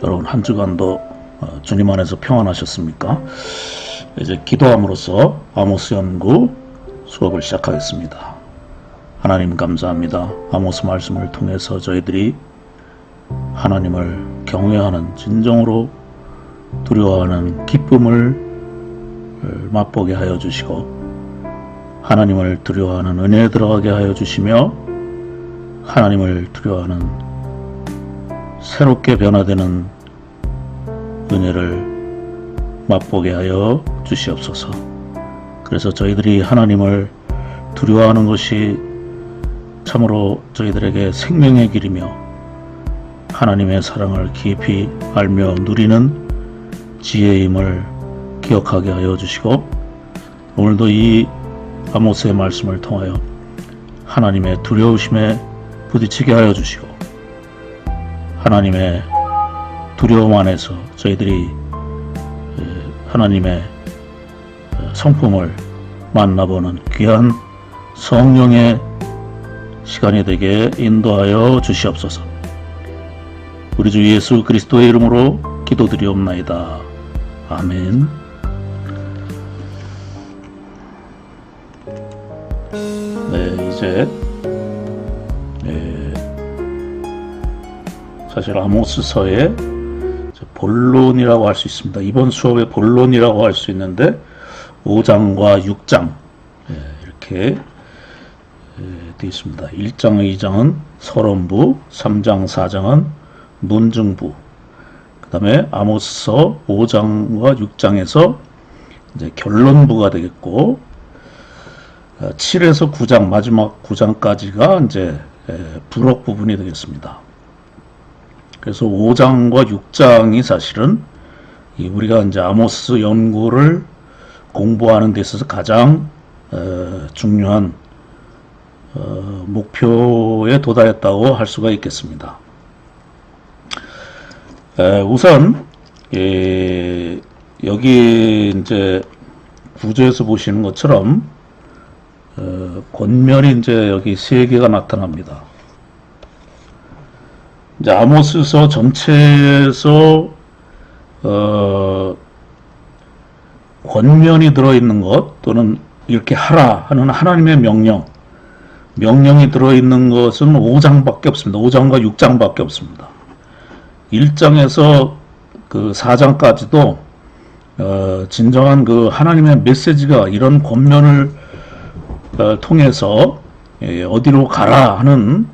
여러분 한 주간도 주님 안에서 평안하셨습니까? 이제 기도함으로써 아모스 연구 수업을 시작하겠습니다. 하나님 감사합니다. 아모스 말씀을 통해서 저희들이 하나님을 경외하는, 진정으로 두려워하는 기쁨을 맛보게 하여 주시고, 하나님을 두려워하는 은혜에 들어가게 하여 주시며, 하나님을 두려워하는 새롭게 변화되는 은혜를 맛보게 하여 주시옵소서. 그래서 저희들이 하나님을 두려워하는 것이 참으로 저희들에게 생명의 길이며, 하나님의 사랑을 깊이 알며 누리는 지혜임을 기억하게 하여 주시고, 오늘도 이 아모스의 말씀을 통하여 하나님의 두려우심에 부딪히게 하여 주시고, 하나님의 두려움 안에서 저희들이 하나님의 성품을 만나보는 귀한 성령의 시간이 되게 인도하여 주시옵소서. 우리 주 예수 그리스도의 이름으로 기도드리옵나이다. 아멘. 네, 이제 사실 아모스서의 본론이라고 할 수 있습니다. 이번 수업의 본론이라고 할 수 있는데 5장과 6장 이렇게 되어 있습니다. 1장, 2장은 서론부, 3장, 4장은 논증부, 그 다음에 아모스서 5장과 6장에서 이제 결론부가 되겠고, 7에서 9장, 마지막 9장까지가 이제 부록 부분이 되겠습니다. 그래서 5장과 6장이 사실은 우리가 이제 아모스 연구를 공부하는 데 있어서 가장 중요한 목표에 도달했다고 할 수가 있겠습니다. 우선 여기 이제 구조에서 보시는 것처럼 권면이 이제 여기 세 개가 나타납니다. 이제 아모스서 전체에서 권면이 들어있는 것, 또는 이렇게 하라 하는 하나님의 명령이 들어있는 것은 5장밖에 없습니다. 5장과 6장밖에 없습니다. 1장에서 그 4장까지도 진정한 그 하나님의 메시지가 이런 권면을 통해서 어디로 가라 하는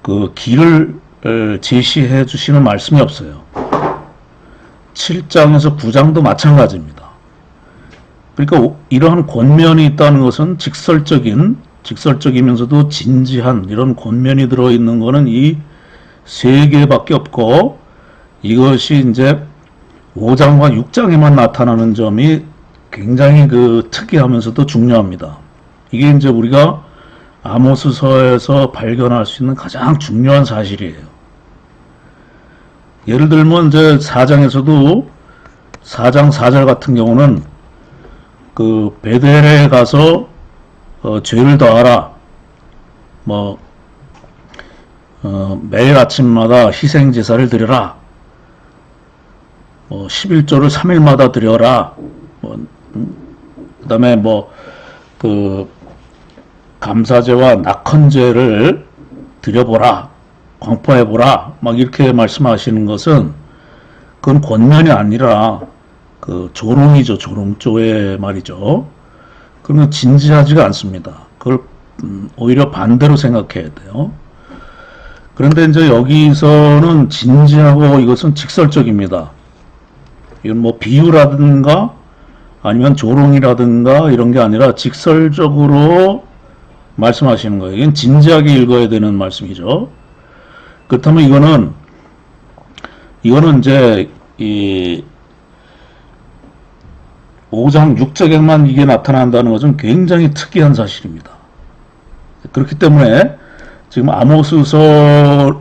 그 길을 제시해 주시는 말씀이 없어요. 7장에서 9장도 마찬가지입니다. 그러니까 이러한 권면이 있다는 것은 직설적이면서도 진지한 이런 권면이 들어있는 것은 이 세 개밖에 없고, 이것이 이제 5장과 6장에만 나타나는 점이 굉장히 그 특이하면서도 중요합니다. 이게 이제 우리가 아모스서에서 발견할 수 있는 가장 중요한 사실이에요. 예를 들면 이제 4장에서도 4장 4절 같은 경우는 그 베델에 가서 죄를 더하라, 매일 아침마다 희생 제사를 드려라, 11조를 3일마다 드려라, 그 다음에 감사제와 낙헌제를 드려보라, 광포해보라, 이렇게 말씀하시는 것은 그건 권면이 아니라 그 조롱이죠. 조롱조의 말이죠. 그러면 진지하지가 않습니다. 그걸 오히려 반대로 생각해야 돼요. 그런데 이제 여기서는 진지하고 이것은 직설적입니다. 이건 비유라든가 아니면 조롱이라든가 이런 게 아니라 직설적으로 말씀하시는 거예요. 이건 진지하게 읽어야 되는 말씀이죠. 그렇다면 이거는 이제 이 5장 6절에만 이게 나타난다는 것은 굉장히 특이한 사실입니다. 그렇기 때문에 지금 아모스서를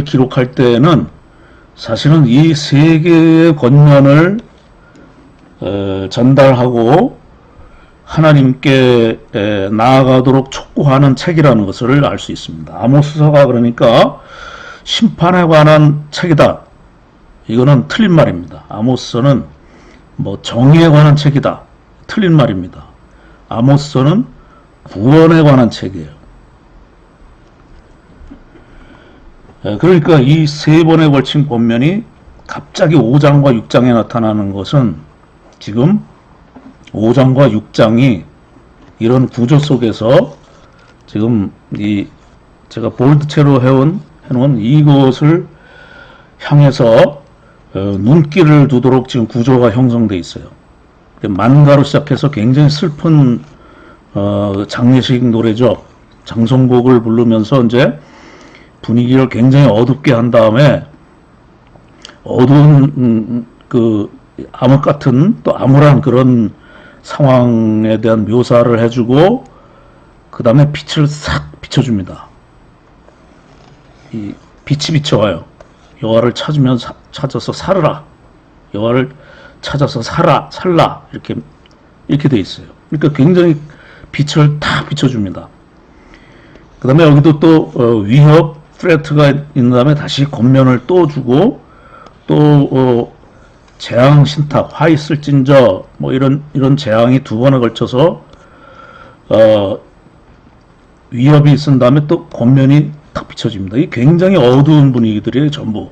기록할 때는 사실은 이 세 개의 권면을 전달하고 하나님께 나아가도록 촉구하는 책이라는 것을 알 수 있습니다. 아모스서가 그러니까 심판에 관한 책이다. 이거는 틀린 말입니다. 아모스서는 뭐 정의에 관한 책이다. 틀린 말입니다. 아모스서는 구원에 관한 책이에요. 그러니까 이 세 번에 걸친 권면이 갑자기 5장과 6장에 나타나는 것은 지금 5장과 6장이 이런 구조 속에서 지금 이 제가 볼드체로 해놓은 이것을 향해서 눈길을 두도록 지금 구조가 형성되어 있어요. 만가로 시작해서 굉장히 슬픈 장례식 노래죠. 장성곡을 부르면서 이제 분위기를 굉장히 어둡게 한 다음에 어두운 그 암흑 같은 또 암울한 그런 상황에 대한 묘사를 해주고 그 다음에 빛을 싹 비춰줍니다. 이 빛이 비춰와요. 여호와를 찾아서 살으라. 여호와를 찾아서 살라. 이렇게 돼 있어요. 그러니까 굉장히 빛을 다 비춰줍니다. 그 다음에 여기도 또 위협, threat가 있는 다음에 다시 권면을 또 주고 또 재앙 신탁, 화 있을진저 뭐 이런 재앙이 두 번에 걸쳐서 위협이 있은 다음에 또 권면이 탁 비춰집니다. 이 굉장히 어두운 분위기들이에요, 전부.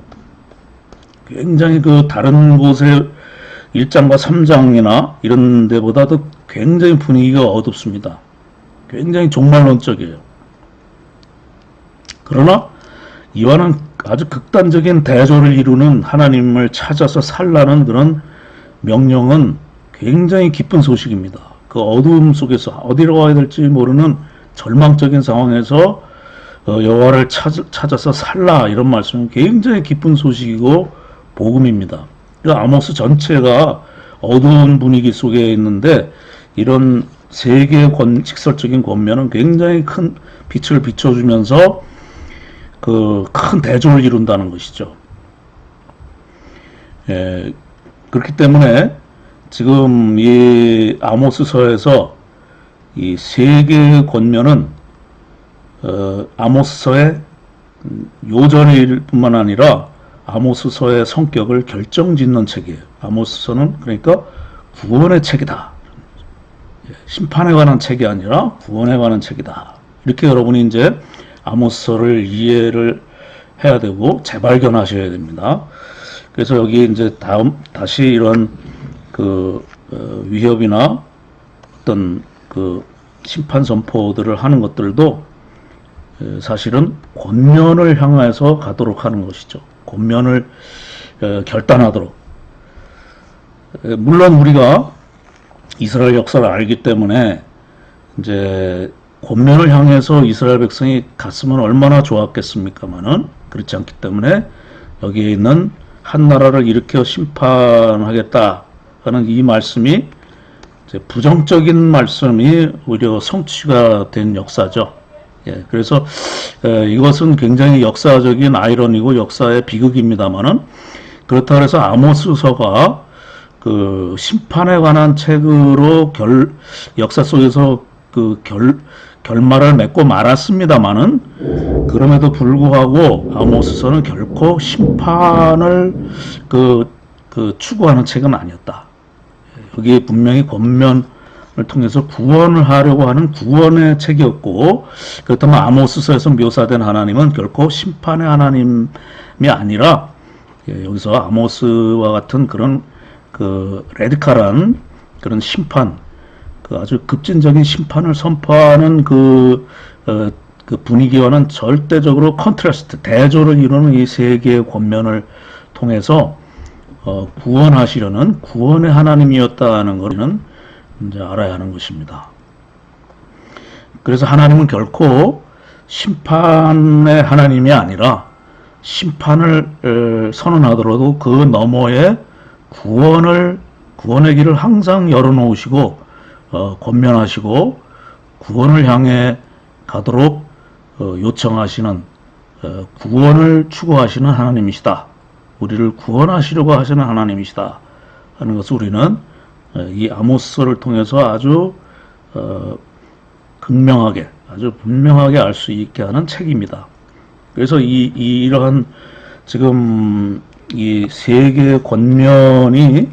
굉장히 그 다른 곳의 1장과 3장이나 이런 데보다도 굉장히 분위기가 어둡습니다. 굉장히 종말론적이에요. 그러나 이와는 아주 극단적인 대조를 이루는 하나님을 찾아서 살라는 그런 명령은 굉장히 기쁜 소식입니다. 그 어두움 속에서 어디로 가야 될지 모르는 절망적인 상황에서 여호와를 찾아서 살라 이런 말씀은 굉장히 기쁜 소식이고 복음입니다. 아모스 전체가 어두운 분위기 속에 있는데 이런 세 개의 직설적인 권면은 굉장히 큰 빛을 비춰주면서 그 큰 대조를 이룬다는 것이죠. 그렇기 때문에 지금 이 아모스서에서 이 세 개의 권면은 아모스서의 요절일 뿐만 아니라 아모스서의 성격을 결정짓는 책이에요. 아모스서는 그러니까 구원의 책이다. 심판에 관한 책이 아니라 구원에 관한 책이다. 이렇게 여러분이 이제 아모스서를 이해를 해야 되고 재발견하셔야 됩니다. 그래서 여기 이제 다시 이런 그 위협이나 어떤 그 심판 선포들을 하는 것들도 사실은 권면을 향해서 가도록 하는 것이죠. 권면을 결단하도록. 물론 우리가 이스라엘 역사를 알기 때문에 이제 권면을 향해서 이스라엘 백성이 갔으면 얼마나 좋았겠습니까만은 그렇지 않기 때문에 여기에 있는 한 나라를 일으켜 심판하겠다 하는 이 말씀이 이제 부정적인 말씀이 오히려 성취가 된 역사죠. 그래서 이것은 굉장히 역사적인 아이러니고 역사의 비극입니다만은 그렇다고 해서 아모스서가 그 심판에 관한 책으로 역사 속에서 그 결말을 맺고 말았습니다만은 그럼에도 불구하고 아모스서는 결코 심판을 추구하는 책은 아니었다. 여기에 분명히 권면을 통해서 구원을 하려고 하는 구원의 책이었고 그렇다면 아모스서에서 묘사된 하나님은 결코 심판의 하나님이 아니라 여기서 아모스와 같은 그런 그 레디칼한 그런 심판 그 아주 급진적인 심판을 선포하는 그 분위기와는 절대적으로 컨트라스트, 대조를 이루는 이 세 개의 권면을 통해서 구원하시려는 구원의 하나님이었다는 것은 이제 알아야 하는 것입니다. 그래서 하나님은 결코 심판의 하나님이 아니라 심판을 선언하더라도 그 너머에 구원의 길을 항상 열어놓으시고 권면하시고 구원을 향해 가도록 요청하시는 구원을 추구하시는 하나님이시다. 우리를 구원하시려고 하시는 하나님이시다 하는 것을 우리는 이 아모스서를 통해서 아주 극명하게 아주 분명하게 알 수 있게 하는 책입니다. 그래서 이러한 지금 이 세 개의 권면이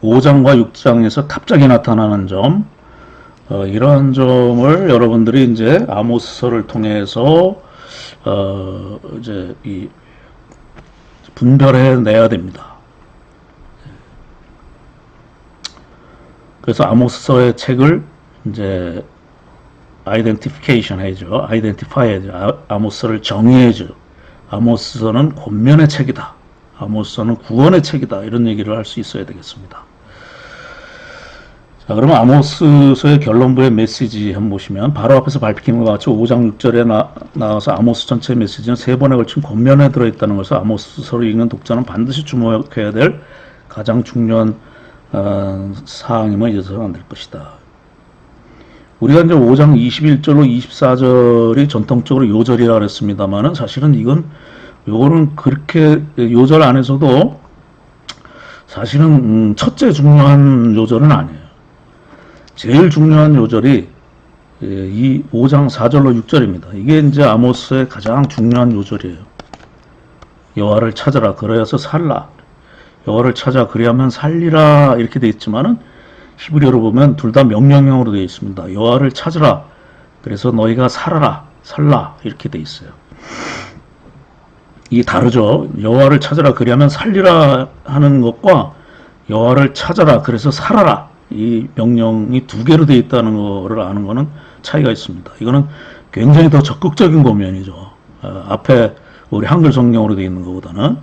5장과 6장에서 갑자기 나타나는 점, 이러한 점을 여러분들이 이제 아모스서를 통해서 이제 분별해 내야 됩니다. 그래서 아모스서의 책을 이제 아이덴티피케이션 해줘, 아이덴티파이 해줘, 아모스서를 정의해줘. 아모스서는 권면의 책이다. 아모스서는 구원의 책이다. 이런 얘기를 할 수 있어야 되겠습니다. 자, 그러면 아모스서의 결론부의 메시지 한번 보시면 바로 앞에서 밝힌 것 같이 5장 6절에 나와서 아모스 전체 메시지는 3번에 걸친 권면에 들어있다는 것을 아모스서를 읽는 독자는 반드시 주목해야 될 가장 중요한 사항임을 잊어서는 안 될 것이다. 우리가 이제 5장 21절로 24절이 전통적으로 요절이라 그랬습니다만은 사실은 요거는 그렇게 요절 안에서도 사실은 첫째 중요한 요절은 아니에요. 제일 중요한 요절이 이 5장 4절로 6절입니다. 이게 이제 아모스의 가장 중요한 요절이에요. 여호와를 찾아라 그래서 살라. 여호와를 찾아 그리하면 살리라 이렇게 되어 있지만은 히브리어로 보면 둘 다 명령형으로 되어 있습니다. 여호와를 찾으라. 그래서 너희가 살아라. 살라 이렇게 되어 있어요. 이게 다르죠. 여호와를 찾아라 그리하면 살리라 하는 것과 여호와를 찾아라 그래서 살아라 이 명령이 두 개로 되어 있다는 거를 아는 거는 차이가 있습니다. 이거는 굉장히 더 적극적인 권면이죠. 앞에 우리 한글 성경으로 되어 있는 것보다는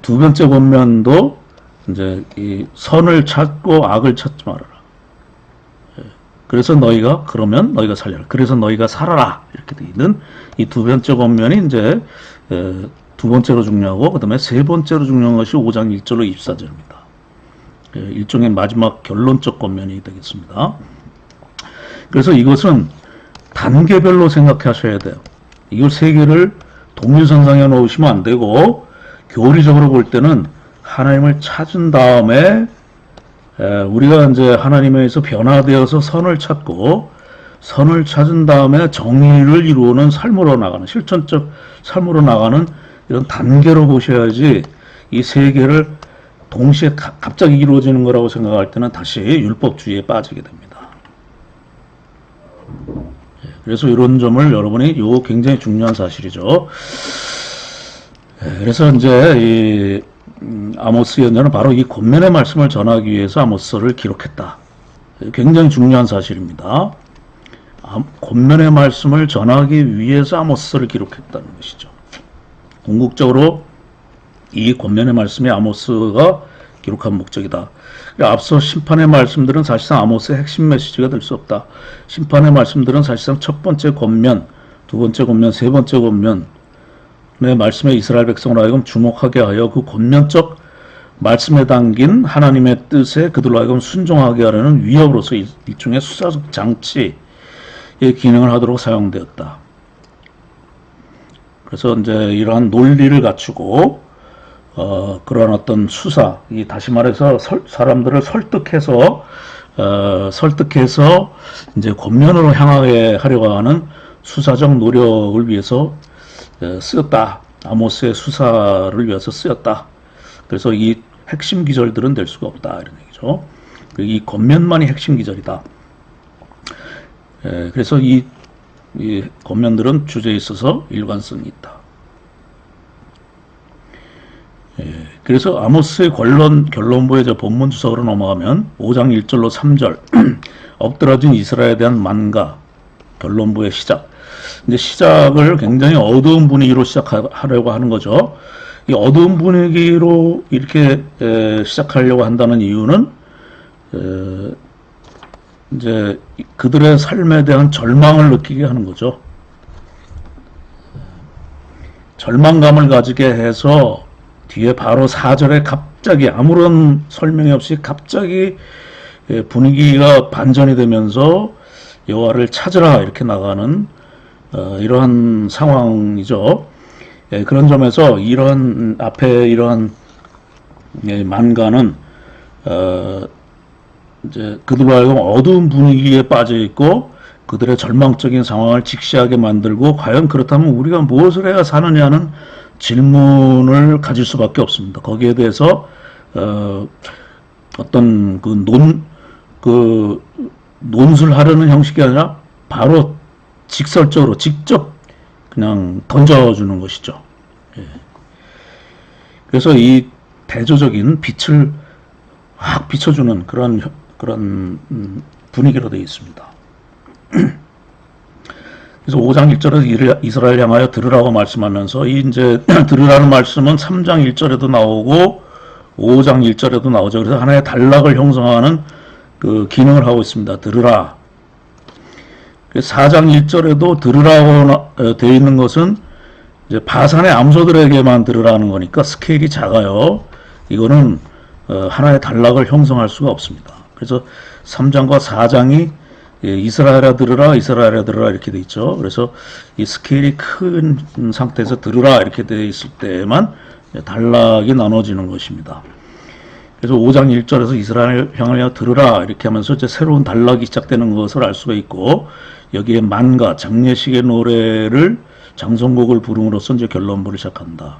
두 번째 권면도 이제 이 선을 찾고 악을 찾지 말아라. 그래서 그러면 너희가 살려라. 그래서 너희가 살아라. 이렇게 되어 있는 이 두 번째 권면이 이제 두 번째로 중요하고, 그 다음에 세 번째로 중요한 것이 5장 1절로 24절입니다. 일종의 마지막 결론적 권면이 되겠습니다. 그래서 이것은 단계별로 생각하셔야 돼요. 이걸 세 개를 동일선상에 놓으시면 안 되고, 교리적으로 볼 때는 하나님을 찾은 다음에 우리가 이제 하나님에 의해서 변화되어서 선을 찾고 선을 찾은 다음에 정의를 이루는 삶으로 나가는 실천적 삶으로 나가는 이런 단계로 보셔야지 이 세 개를 동시에 갑자기 이루어지는 거라고 생각할 때는 다시 율법주의에 빠지게 됩니다. 그래서 이런 점을 여러분이 굉장히 중요한 사실이죠. 그래서 이제 아모스 예언자는 바로 이 권면의 말씀을 전하기 위해서 아모스서를 기록했다. 굉장히 중요한 사실입니다. 권면의 말씀을 전하기 위해서 아모스서를 기록했다는 것이죠. 궁극적으로 이 권면의 말씀이 아모스가 기록한 목적이다. 앞서 심판의 말씀들은 사실상 아모스의 핵심 메시지가 될 수 없다. 심판의 말씀들은 사실상 첫 번째 권면, 두 번째 권면, 세 번째 권면 의 말씀에 이스라엘 백성으로 하여금 주목하게 하여 그 권면적 말씀에 담긴 하나님의 뜻에 그들로 하여금 순종하게 하려는 위협으로서 일종의 수사적 장치의 기능을 하도록 사용되었다. 그래서 이제 이러한 논리를 갖추고 그러한 어떤 수사, 다시 말해서 사람들을 설득해서 이제 권면으로 향하게 하려고 하는 수사적 노력을 위해서 쓰였다. 아모스의 수사를 위해서 쓰였다. 그래서 이 핵심 기절들은 될 수가 없다. 이런 얘기죠. 이 권면만이 핵심 기절이다. 그래서 이 권면들은 주제에 있어서 일관성이 있다. 그래서 아모스의 결론부의 본문 주석으로 넘어가면 5장 1절로 3절 엎드러진 이스라엘에 대한 만가 결론부의 시작. 이제 시작을 굉장히 어두운 분위기로 시작하려고 하는 거죠. 이 어두운 분위기로 이렇게 시작하려고 한다는 이유는 이제 그들의 삶에 대한 절망을 느끼게 하는 거죠. 절망감을 가지게 해서 뒤에 바로 4절에 갑자기 아무런 설명이 없이 갑자기 분위기가 반전이 되면서 여호와를 찾으라 이렇게 나가는 이러한 상황이죠. 그런 점에서 이런 앞에 이러한 만가는 이제 그들로 하여금 어두운 분위기에 빠져 있고 그들의 절망적인 상황을 직시하게 만들고 과연 그렇다면 우리가 무엇을 해야 사느냐는 질문을 가질 수밖에 없습니다. 거기에 대해서 어떤 그 논술 하려는 형식이 아니라 바로 직설적으로 직접 그냥 던져주는 것이죠. 예. 그래서 이 대조적인 빛을 확 비춰주는 그런 분위기로 되어 있습니다. 그래서 5장 1절에서 이스라엘 향하여 들으라고 말씀하면서 이 이제 들으라는 말씀은 3장 1절에도 나오고 5장 1절에도 나오죠. 그래서 하나의 단락을 형성하는 그 기능을 하고 있습니다. 들으라. 4장 1절에도 들으라고 되어 있는 것은 이제 바산의 암소들에게만 들으라는 거니까 스케일이 작아요. 이거는 하나의 단락을 형성할 수가 없습니다. 그래서 3장과 4장이 이스라엘아 들으라, 이스라엘아 들으라 이렇게 돼 있죠. 그래서 이 스케일이 큰 상태에서 들으라 이렇게 돼 있을 때만 단락이 나눠지는 것입니다. 그래서 5장 1절에서 이스라엘 향하여 들으라 이렇게 하면서 이제 새로운 단락이 시작되는 것을 알 수가 있고, 여기에 만가 장례식의 노래를 장성곡을 부름으로써 이제 결론부를 시작한다.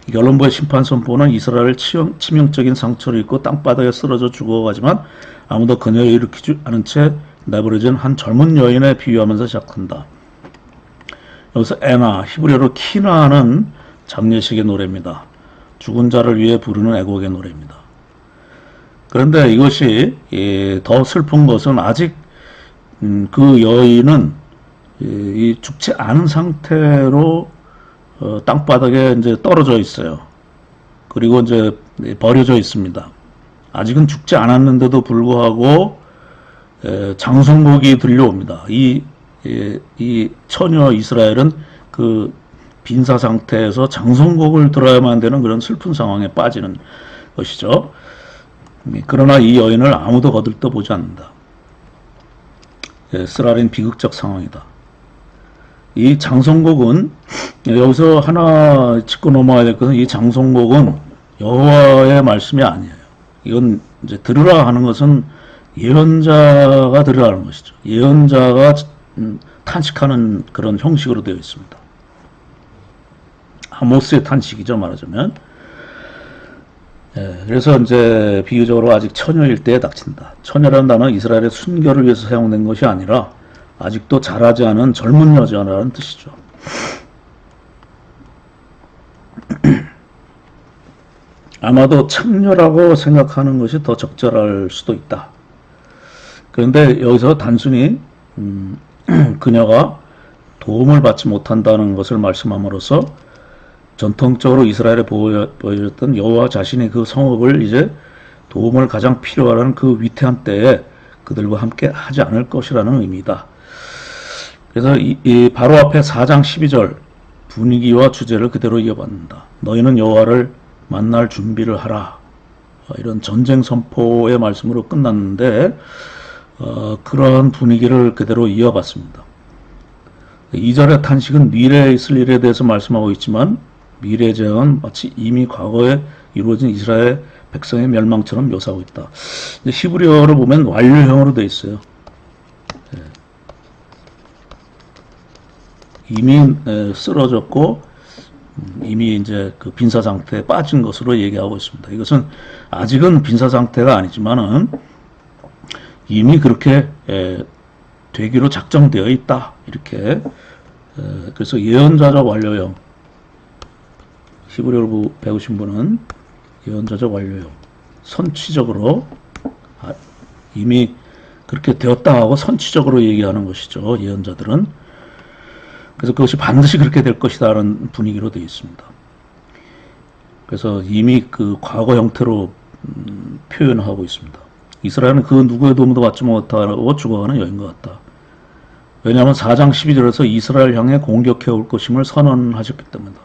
이 결론부의 심판 선포는 이스라엘 치명적인 상처를 입고 땅바닥에 쓰러져 죽어가지만 아무도 그녀를 일으키지 않은 채 내버려진 한 젊은 여인에 비유하면서 시작한다. 여기서 에나, 히브리어로 키나는 장례식의 노래입니다. 죽은 자를 위해 부르는 애곡의 노래입니다. 그런데 이것이 더 슬픈 것은 아직 그 여인은 이 죽지 않은 상태로 땅바닥에 이제 떨어져 있어요. 그리고 이제 버려져 있습니다. 아직은 죽지 않았는데도 불구하고 장성곡이 들려옵니다. 이 처녀 이스라엘은 그 빈사 상태에서 장성곡을 들어야만 되는 그런 슬픈 상황에 빠지는 것이죠. 그러나 이 여인을 아무도 거들떠보지 않는다. 쓰라린 비극적 상황이다. 이 장성곡은 여기서 하나 짚고 넘어야 될 것은 이 장성곡은 여호와의 말씀이 아니에요. 이건 이제 들으라 하는 것은 예언자가 들으라는 것이죠. 예언자가 탄식하는 그런 형식으로 되어 있습니다. 아모스의 탄식이죠, 말하자면. 그래서 이제 비유적으로 아직 처녀일 때에 닥친다. 처녀라는 단어는 이스라엘의 순교를 위해서 사용된 것이 아니라 아직도 자라지 않은 젊은 여자라는 뜻이죠. 아마도 창녀라고 생각하는 것이 더 적절할 수도 있다. 그런데 여기서 단순히 그녀가 도움을 받지 못한다는 것을 말씀함으로써 전통적으로 이스라엘에 보여줬던 여호와 자신이 그 성읍을 이제 도움을 가장 필요하는 그 위태한 때에 그들과 함께 하지 않을 것이라는 의미다. 그래서 이 바로 앞에 4장 12절 분위기와 주제를 그대로 이어받는다. 너희는 여호와를 만날 준비를 하라. 이런 전쟁 선포의 말씀으로 끝났는데 그러한 분위기를 그대로 이어받습니다. 2절의 탄식은 미래에 있을 일에 대해서 말씀하고 있지만 미래의 재앙은 마치 이미 과거에 이루어진 이스라엘 백성의 멸망처럼 묘사하고 있다. 히브리어로 보면 완료형으로 되어 있어요. 이미 쓰러졌고 이미 이제 그 빈사 상태에 빠진 것으로 얘기하고 있습니다. 이것은 아직은 빈사 상태가 아니지만은 이미 그렇게 되기로 작정되어 있다. 이렇게 그래서 예언자적 완료형, 히브리어로 배우신 분은 예언자적 완료형, 선취적으로 이미 그렇게 되었다 하고 선취적으로 얘기하는 것이죠. 예언자들은. 그래서 그것이 반드시 그렇게 될 것이다 라는 분위기로 되어 있습니다. 그래서 이미 그 과거 형태로 표현하고 있습니다. 이스라엘은 그 누구의 도움도 받지 못하고 죽어가는 여인과 같다. 왜냐하면 4장 12절에서 이스라엘 향해 공격해 올 것임을 선언하셨기 때문이다.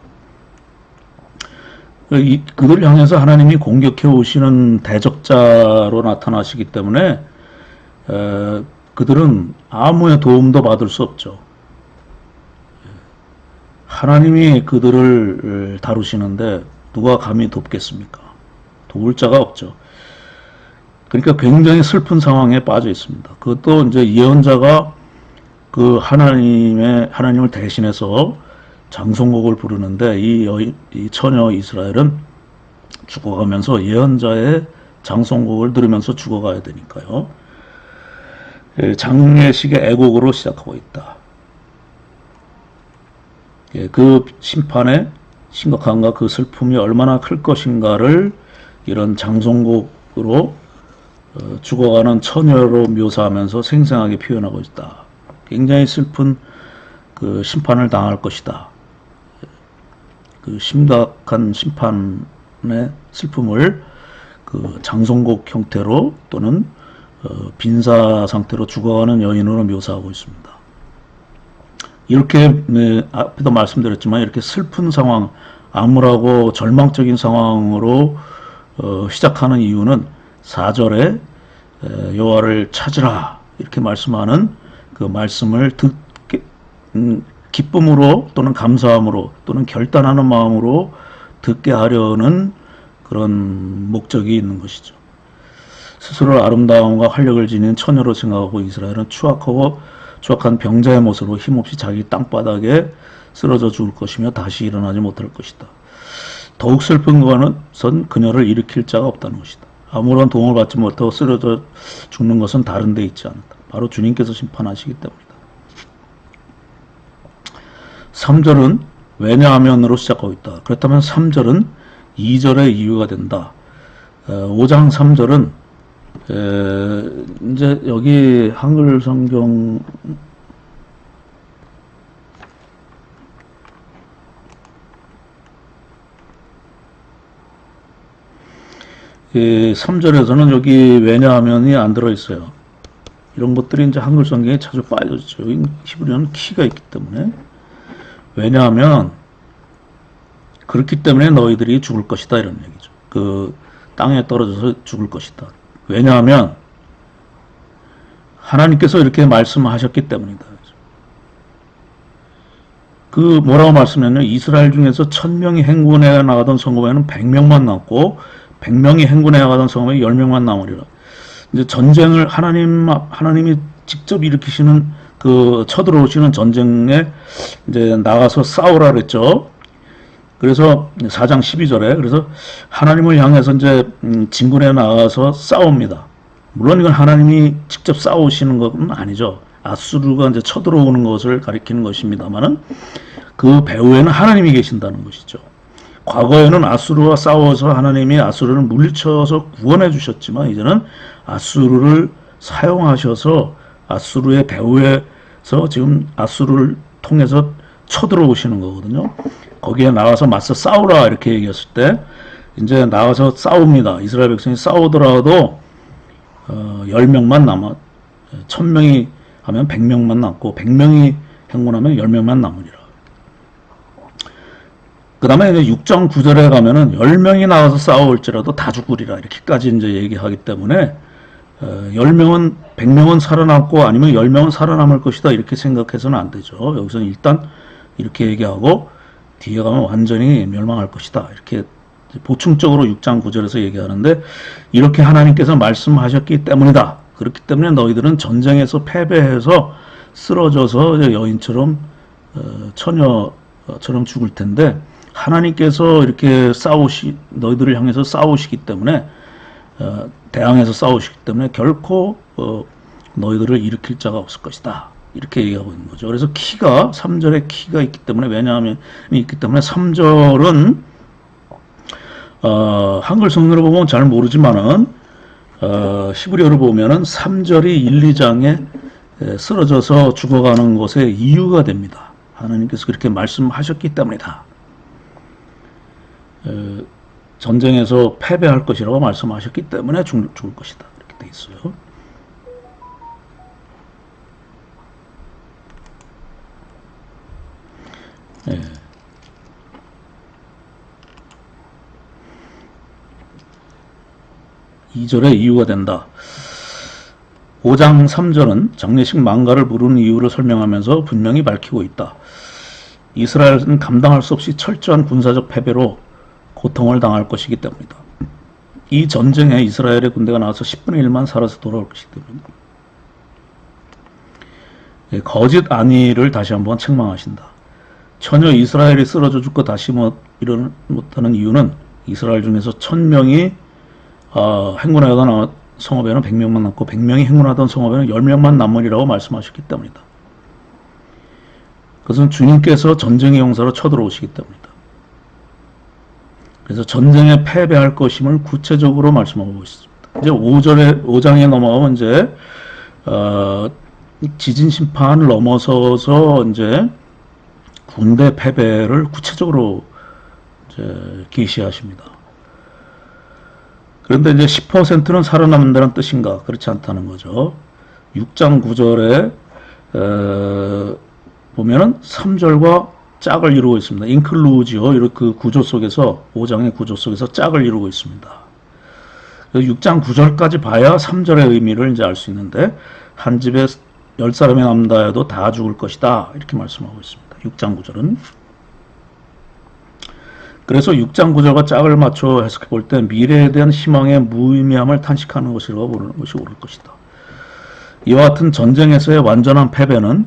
그들 향해서 하나님이 공격해 오시는 대적자로 나타나시기 때문에 그들은 아무의 도움도 받을 수 없죠. 하나님이 그들을 다루시는데 누가 감히 돕겠습니까? 도울 자가 없죠. 그러니까 굉장히 슬픈 상황에 빠져 있습니다. 그것도 이제 예언자가 그 하나님을 대신해서 장송곡을 부르는데 이 처녀 이스라엘은 죽어가면서 예언자의 장송곡을 들으면서 죽어가야 되니까요. 장례식의 애곡으로 시작하고 있다. 그 심판의 심각함과 그 슬픔이 얼마나 클 것인가를 이런 장송곡으로 죽어가는 처녀로 묘사하면서 생생하게 표현하고 있다. 굉장히 슬픈 그 심판을 당할 것이다. 그 심각한 심판의 슬픔을 그 장송곡 형태로 또는 빈사 상태로 죽어가는 여인으로 묘사하고 있습니다. 이렇게 앞에도 말씀드렸지만 이렇게 슬픈 상황, 암울하고 절망적인 상황으로 시작하는 이유는 4절에 여호와를 찾으라 이렇게 말씀하는 그 말씀을 기쁨으로 또는 감사함으로 또는 결단하는 마음으로 듣게 하려는 그런 목적이 있는 것이죠. 스스로 아름다움과 활력을 지닌 처녀로 생각하고 이스라엘은 추악한 병자의 모습으로 힘없이 자기 땅바닥에 쓰러져 죽을 것이며 다시 일어나지 못할 것이다. 더욱 슬픈 것은 그녀를 일으킬 자가 없다는 것이다. 아무런 도움을 받지 못하고 쓰러져 죽는 것은 다른 데 있지 않다. 바로 주님께서 심판하시기 때문이다. 3절은 왜냐하면으로 시작하고 있다. 그렇다면 3절은 2절의 이유가 된다. 5장 3절은 이제 여기 한글 성경 3절에서는 여기 왜냐하면이 안 들어있어요. 이런 것들이 이제 한글 성경에 자주 빠져있죠. 히브리어는 키가 있기 때문에. 왜냐하면 그렇기 때문에 너희들이 죽을 것이다 이런 얘기죠. 그 땅에 떨어져서 죽을 것이다. 왜냐하면 하나님께서 이렇게 말씀하셨기 때문이다. 그 뭐라고 말씀했냐면 이스라엘 중에서 1000명이 행군해 나가던 성읍에는 100명만 남고 100명이 행군해 나가던 성읍에 10명만 남으리라. 이제 전쟁을 하나님이 직접 일으키시는 그 쳐들어오시는 전쟁에 이제 나가서 싸우라 그랬죠. 그래서 4장 12절에 그래서 하나님을 향해서 이제 진군에 나가서 싸웁니다. 물론 이건 하나님이 직접 싸우시는 건 아니죠. 아수르가 이제 쳐들어오는 것을 가리키는 것입니다만은 그 배후에는 하나님이 계신다는 것이죠. 과거에는 아수르와 싸워서 하나님이 아수르를 물리쳐서 구원해 주셨지만 이제는 아수르를 사용하셔서 아수르의 배후에서 지금 아수르를 통해서 쳐들어오시는 거거든요. 거기에 나가서 맞서 싸우라 이렇게 얘기했을 때 이제 나가서 싸웁니다. 이스라엘 백성이 싸우더라도 10명만 남아 1000명이 하면 100명만 남고 100명이 행군하면 10명만 남으리라. 그 다음에 이제 6장 9절에 가면은 10명이 나가서 싸울지라도 다 죽으리라 이렇게까지 이제 얘기하기 때문에 10명은 100명은 살아남고 아니면 10명은 살아남을 것이다 이렇게 생각해서는 안 되죠. 여기서는 일단 이렇게 얘기하고 뒤에 가면 완전히 멸망할 것이다 이렇게 보충적으로 6장 9절에서 얘기하는데 이렇게 하나님께서 말씀하셨기 때문이다. 그렇기 때문에 너희들은 전쟁에서 패배해서 쓰러져서 여인처럼 처녀처럼 죽을 텐데 하나님께서 이렇게 너희들을 향해서 싸우시기 때문에 대항해서 싸우시기 때문에 결코 너희들을 일으킬 자가 없을 것이다. 이렇게 얘기하고 있는 거죠. 그래서 3절에 키가 있기 때문에 왜냐하면 있기 때문에 3절은 한글 성경으로 보면 잘 모르지만은 히브리어를 보면은 3절이 1, 2장에 쓰러져서 죽어가는 것의 이유가 됩니다. 하나님께서 그렇게 말씀하셨기 때문이다. 전쟁에서 패배할 것이라고 말씀하셨기 때문에 죽을 것이다. 이렇게 돼 있어요. 예. (2절에) 이유가 된다. 5장 3절은 장례식 망가를 부르는 이유를 설명하면서 분명히 밝히고 있다. 이스라엘은 감당할 수 없이 철저한 군사적 패배로 고통을 당할 것이기 때문이다. 이 전쟁에 이스라엘의 군대가 나와서 10분의 1만 살아서 돌아올 것이기 때문입니다. 거짓 안위를 다시 한번 책망하신다. 처녀 이스라엘이 쓰러져 죽고 다시 일어나 못하는 이유는 이스라엘 중에서 1000명이 행군하던 성읍에는 100명만 남고 100명이 행군하던 성읍에는 10명만 남으리라고 말씀하셨기 때문이다. 그것은 주님께서 전쟁의 용사로 쳐들어오시기 때문이다. 그래서 전쟁에 패배할 것임을 구체적으로 말씀하고 있습니다. 이제 5장에 넘어가면 이제 지진 심판을 넘어서서 이제 군대 패배를 구체적으로 이제 계시하십니다. 그런데 이제 10%는 살아남는다는 뜻인가? 그렇지 않다는 거죠. 6장 9절에 보면은 3절과 짝을 이루고 있습니다. 인클루지오, 이렇게 그 구조 속에서, 5장의 구조 속에서 짝을 이루고 있습니다. 6장 9절까지 봐야 3절의 의미를 이제 알 수 있는데, 한 집에 10사람이 남다 해도 다 죽을 것이다. 이렇게 말씀하고 있습니다. 6장 9절은. 그래서 6장 9절과 짝을 맞춰 해석해 볼 때 미래에 대한 희망의 무의미함을 탄식하는 것이라고 보는 것이 옳을 것이다. 이와 같은 전쟁에서의 완전한 패배는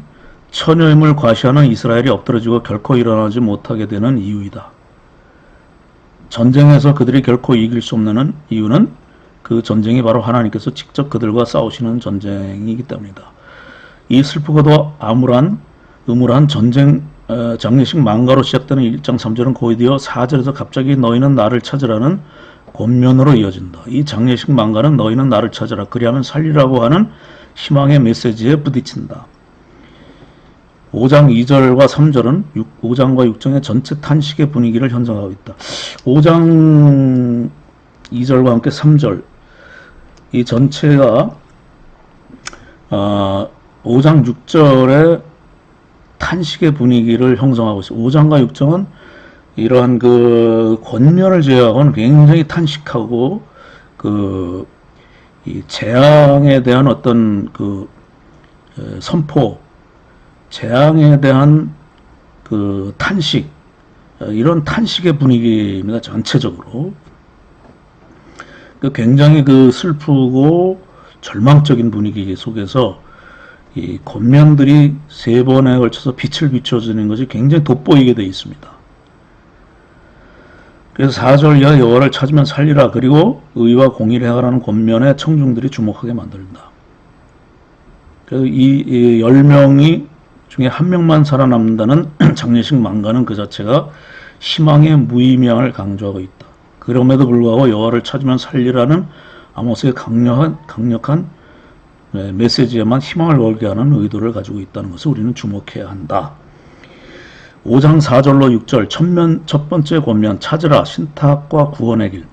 처녀임을 과시하는 이스라엘이 엎드러지고 결코 일어나지 못하게 되는 이유이다. 전쟁에서 그들이 결코 이길 수 없는 이유는 그 전쟁이 바로 하나님께서 직접 그들과 싸우시는 전쟁이기 때문이다. 이 슬프고도 음울한 전쟁 장례식 망가로 시작되는 1장 3절은 고이되어 4절에서 갑자기 너희는 나를 찾으라는 권면으로 이어진다. 이 장례식 망가는 너희는 나를 찾으라 그리하면 살리라고 하는 희망의 메시지에 부딪힌다. 5장 2절과 3절은 5장과 6장의 전체 탄식의 분위기를 형성하고 있다. 5장 2절과 함께 3절, 이 전체가 5장 6절의 탄식의 분위기를 형성하고 있어요. 5장과 6장은 이러한 그 권면을 제외하고는 굉장히 탄식하고 이 재앙에 대한 어떤 그 선포, 재앙에 대한 그 탄식, 이런 탄식의 분위기입니다. 전체적으로. 굉장히 그 슬프고 절망적인 분위기 속에서 이 권면들이 3번에 걸쳐서 빛을 비춰주는 것이 굉장히 돋보이게 되어 있습니다. 그래서 4절 이하 여호와를 찾으면 살리라, 그리고 의와 공의를 행하라는 권면에 청중들이 주목하게 만든다. 그래서 이 10명이 중에 1명만 살아남는다는 장례식 망가는 그 자체가 희망의 무의미함을 강조하고 있다. 그럼에도 불구하고 여호와를 찾으면 살리라는 아모스의 강력한 메시지에만 희망을 걸게 하는 의도를 가지고 있다는 것을 우리는 주목해야 한다. 5장 4절로 6절 첫 번째 권면 찾으라 신탁과 구원의 길.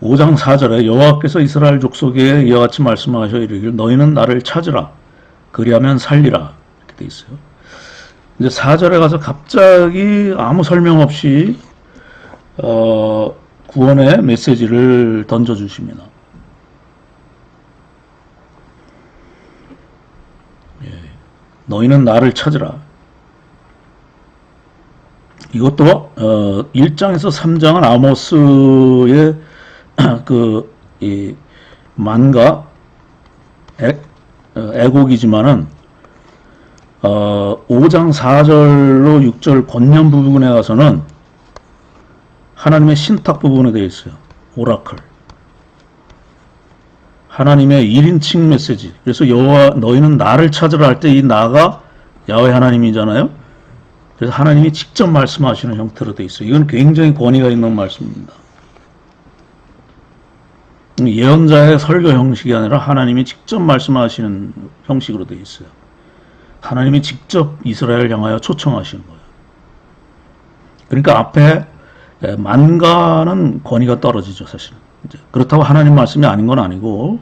5장 4절에 여호와께서 이스라엘 족속에 이와 같이 말씀하셔 이르기를 너희는 나를 찾으라 그리하면 살리라 이렇게 돼 있어요. 이제 4절에 가서 갑자기 아무 설명 없이 구원의 메시지를 던져주십니다. 너희는 나를 찾으라. 이것도 1장에서 3장은 아모스의 이 만가 애곡이지만은 5장 4절로 6절 권면 부분에 가서는 하나님의 신탁 부분에 되어 있어요. 오라클. 하나님의 1인칭 메시지. 그래서 여호와 너희는 나를 찾으라 할 때 이 나가 야훼 하나님이잖아요. 그래서 하나님이 직접 말씀하시는 형태로 되어 있어요. 이건 굉장히 권위가 있는 말씀입니다. 예언자의 설교 형식이 아니라 하나님이 직접 말씀하시는 형식으로 되어 있어요. 하나님이 직접 이스라엘을 향하여 초청하시는 거예요. 그러니까 앞에 만가는 권위가 떨어지죠, 사실은. 이제 그렇다고 하나님 말씀이 아닌 건 아니고,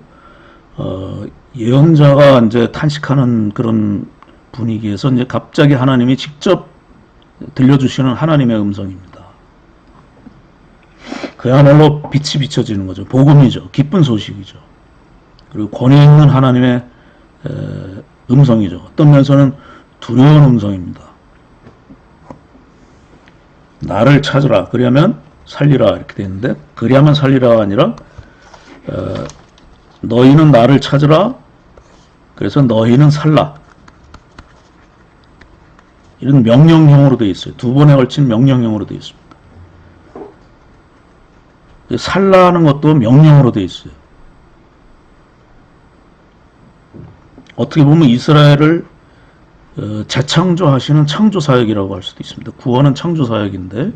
예언자가 이제 탄식하는 그런 분위기에서 이제 갑자기 하나님이 직접 들려주시는 하나님의 음성입니다. 그야말로 빛이 비춰지는 거죠. 복음이죠. 기쁜 소식이죠. 그리고 권위 있는 하나님의 음성이죠. 어떤 면에서는 두려운 음성입니다. 나를 찾으라. 그리하면 살리라. 이렇게 되는데, 그리하면 살리라가 아니라, 너희는 나를 찾으라. 그래서 너희는 살라. 이런 명령형으로 되어 있어요. 두 번에 걸친 명령형으로 되어 있습니다. 살라는 것도 명령으로 되어 있어요. 어떻게 보면 이스라엘을 재창조하시는 창조사역이라고 할 수도 있습니다. 구원은 창조사역인데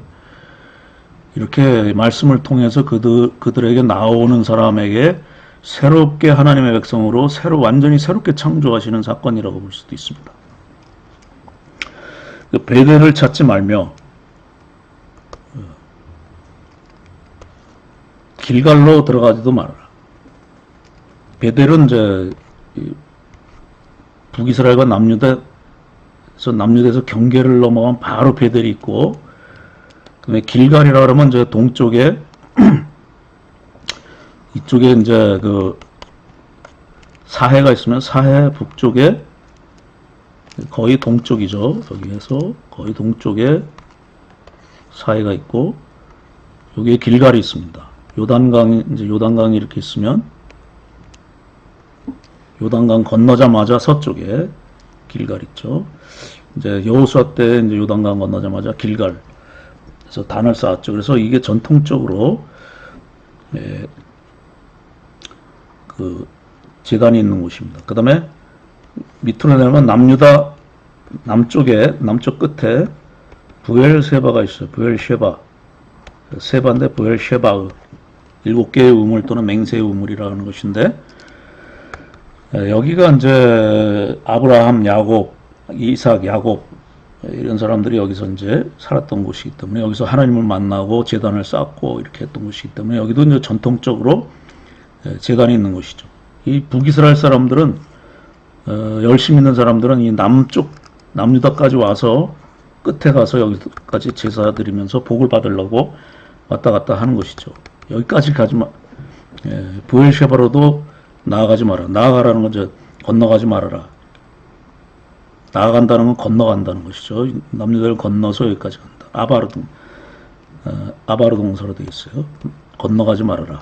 이렇게 말씀을 통해서 그들에게 나오는 사람에게 새롭게 하나님의 백성으로 완전히 새롭게 창조하시는 사건이라고 볼 수도 있습니다. 베델을 찾지 말며 길갈로 들어가지도 말아라. 베델은 이제 북이스라엘과 남유대에서 경계를 넘어가면 바로 베델이 있고, 그다음에 길갈이라 그러면 이제 동쪽에 이쪽에 이제 그 사해가 있으면 사해 북쪽에 거의 동쪽이죠. 여기에서 거의 동쪽에 사해가 있고 여기에 길갈이 있습니다. 요단강이 이렇게 있으면 요단강 건너자마자 서쪽에 길갈 있죠. 이제 여호수아 때 이제 요단강 건너자마자 길갈 그래서 단을 쌓았죠. 그래서 이게 전통적으로 그 제단이 있는 곳입니다. 그 다음에 밑으로 내려면 남쪽 끝에 부엘세바가 있어요. 부엘쉐바. 세바인데 부엘쉐바의 7개의 우물 또는 맹세의 우물이라는 것인데, 여기가 이제 아브라함, 야곱, 이삭, 야곱 이런 사람들이 여기서 이제 살았던 곳이기 때문에 여기서 하나님을 만나고 제단을 쌓고 이렇게 했던 곳이기 때문에 여기도 이제 전통적으로 제단이 있는 곳이죠. 이 북이스라엘 사람들은 열심히 있는 사람들은 이 남유다까지 와서 끝에 가서 여기까지 제사 드리면서 복을 받으려고 왔다 갔다 하는 것이죠. 여기까지 가지 부엘셰바로도 나아가지 마라. 나아가라는 건 이제 건너가지 말아라. 나아간다는 건 건너간다는 것이죠. 남유다를 건너서 여기까지 간다. 아바르 동사로 되어 있어요. 건너가지 말아라.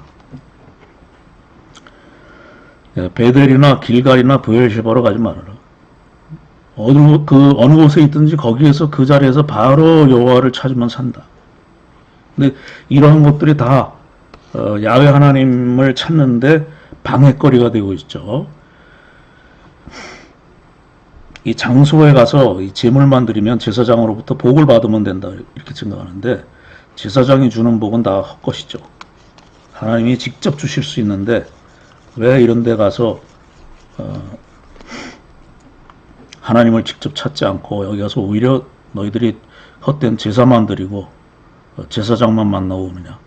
베델이나 길갈이나 부엘셰바로 가지 말아라. 어느 곳에 있든지 거기에서 그 자리에서 바로 여호와를 찾으면 산다. 근데 이러한 것들이 다 야훼 하나님을 찾는데 방해거리가 되고 있죠. 이 장소에 가서 이 제물만 드리면 제사장으로부터 복을 받으면 된다 이렇게 생각하는데 제사장이 주는 복은 다 헛것이죠. 하나님이 직접 주실 수 있는데 왜 이런 데 가서 하나님을 직접 찾지 않고 여기 가서 오히려 너희들이 헛된 제사만 드리고 제사장만 만나고 오느냐,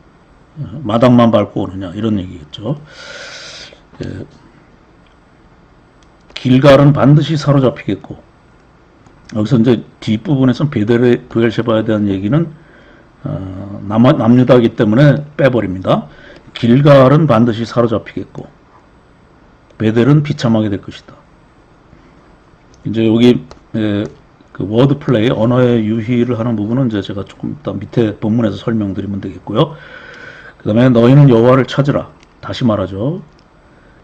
마당만 밟고 오느냐 이런 얘기겠죠. 길갈은 반드시 사로잡히겠고, 여기서 이제 뒷부분에서 부엘셰바에 대한 얘기는 남유다이기 때문에 빼버립니다. 길갈은 반드시 사로잡히겠고 베델은 비참하게 될 것이다. 이제 여기 그 워드 플레이, 언어의 유희를 하는 부분은 이제 제가 조금 이따 밑에 본문에서 설명드리면 되겠고요. 그 다음에 너희는 여호와를 찾으라. 다시 말하죠.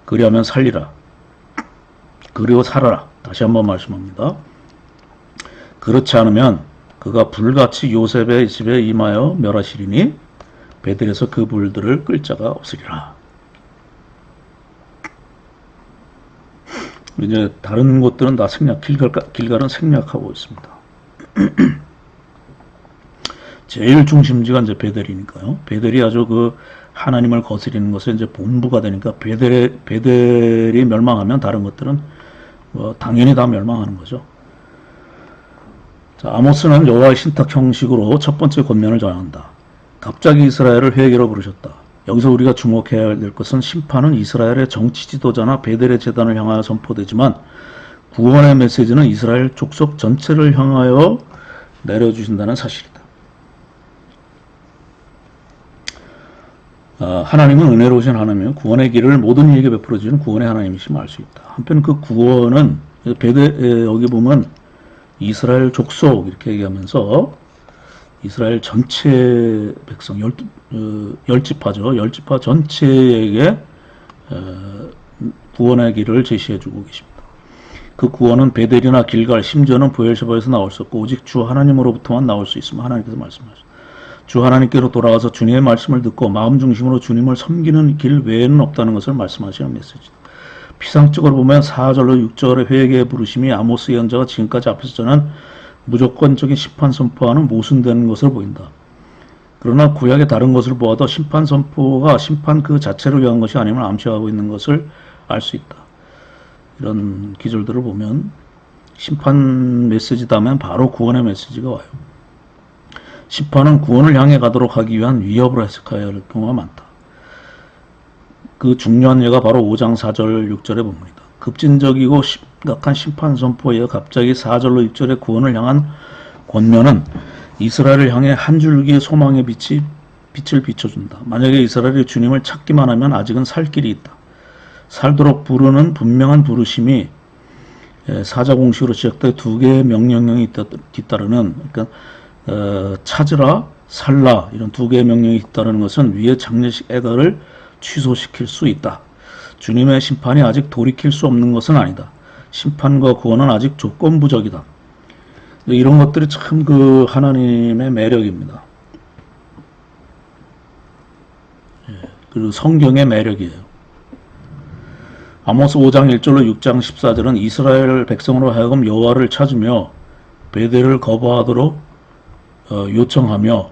그리하면 살리라. 그리고 살아라. 다시 한번 말씀합니다. 그렇지 않으면 그가 불같이 요셉의 집에 임하여 멸하시리니 베델에서 그 불들을 끌 자가 없으리라. 이제 다른 곳들은 다 길갈은 생략하고 있습니다. 제일 중심지가 이제 베델이니까요. 베델이 아주 그 하나님을 거스리는 것에 이제 본부가 되니까 베델이 멸망하면 다른 것들은 뭐 당연히 다 멸망하는 거죠. 자, 아모스는 여호와의 신탁 형식으로 첫 번째 권면을 전한다. 갑자기 이스라엘을 회개로 부르셨다. 여기서 우리가 주목해야 될 것은 심판은 이스라엘의 정치 지도자나 베델의 제단을 향하여 선포되지만 구원의 메시지는 이스라엘 족속 전체를 향하여 내려주신다는 사실이다. 하나님은 은혜로우신 하나님이며 구원의 길을 모든 이에게 베풀어 주시는 구원의 하나님이심을 알 수 있다. 한편 그 구원은 여기 보면 이스라엘 족속 이렇게 얘기하면서 이스라엘 전체 백성 10지파죠. 10지파 전체에게 구원의 길을 제시해 주고 계십니다. 그 구원은 베델이나 길갈, 심지어는 브엘세바에서 나올 수 없고 오직 주 하나님으로부터만 나올 수 있으며 하나님께서 말씀하셨다. 주 하나님께로 돌아가서 주님의 말씀을 듣고 마음 중심으로 주님을 섬기는 길 외에는 없다는 것을 말씀하시는 메시지다. 피상적으로 보면 4절로 6절의 회개의 부르심이 아모스 예언자가 지금까지 앞에서 전한 무조건적인 심판 선포와는 모순되는 것을 보인다. 그러나 구약의 다른 것을 보아도 심판 선포가 심판 그 자체를 위한 것이 아님을 암시하고 있는 것을 알 수 있다. 이런 기절들을 보면 심판 메시지다면 바로 구원의 메시지가 와요. 심판은 구원을 향해 가도록 하기 위한 위협으로 해석해야 할 경우가 많다. 그 중요한 예가 바로 5장 4절 6절의 본문이다. 급진적이고 심각한 심판 선포에 이어 갑자기 4절로 6절의 구원을 향한 권면은 이스라엘을 향해 한 줄기의 소망의 빛을 비춰준다. 만약에 이스라엘이 주님을 찾기만 하면 아직은 살 길이 있다. 살도록 부르는 분명한 부르심이 사자공식으로 시작돼 두 개의 명령형이 뒤따르는, 그러니까 찾으라, 살라 이런 두 개의 명령이 뒤따르는 것은 위의 장례식 애가를 취소시킬 수 있다. 주님의 심판이 아직 돌이킬 수 없는 것은 아니다. 심판과 구원은 아직 조건부적이다. 이런 것들이 참 그 하나님의 매력입니다. 그리고 성경의 매력이에요. 아모스 5장 1절로 6장 14절은 이스라엘 백성으로 하여금 여호와를 찾으며 베델을 거부하도록 요청하며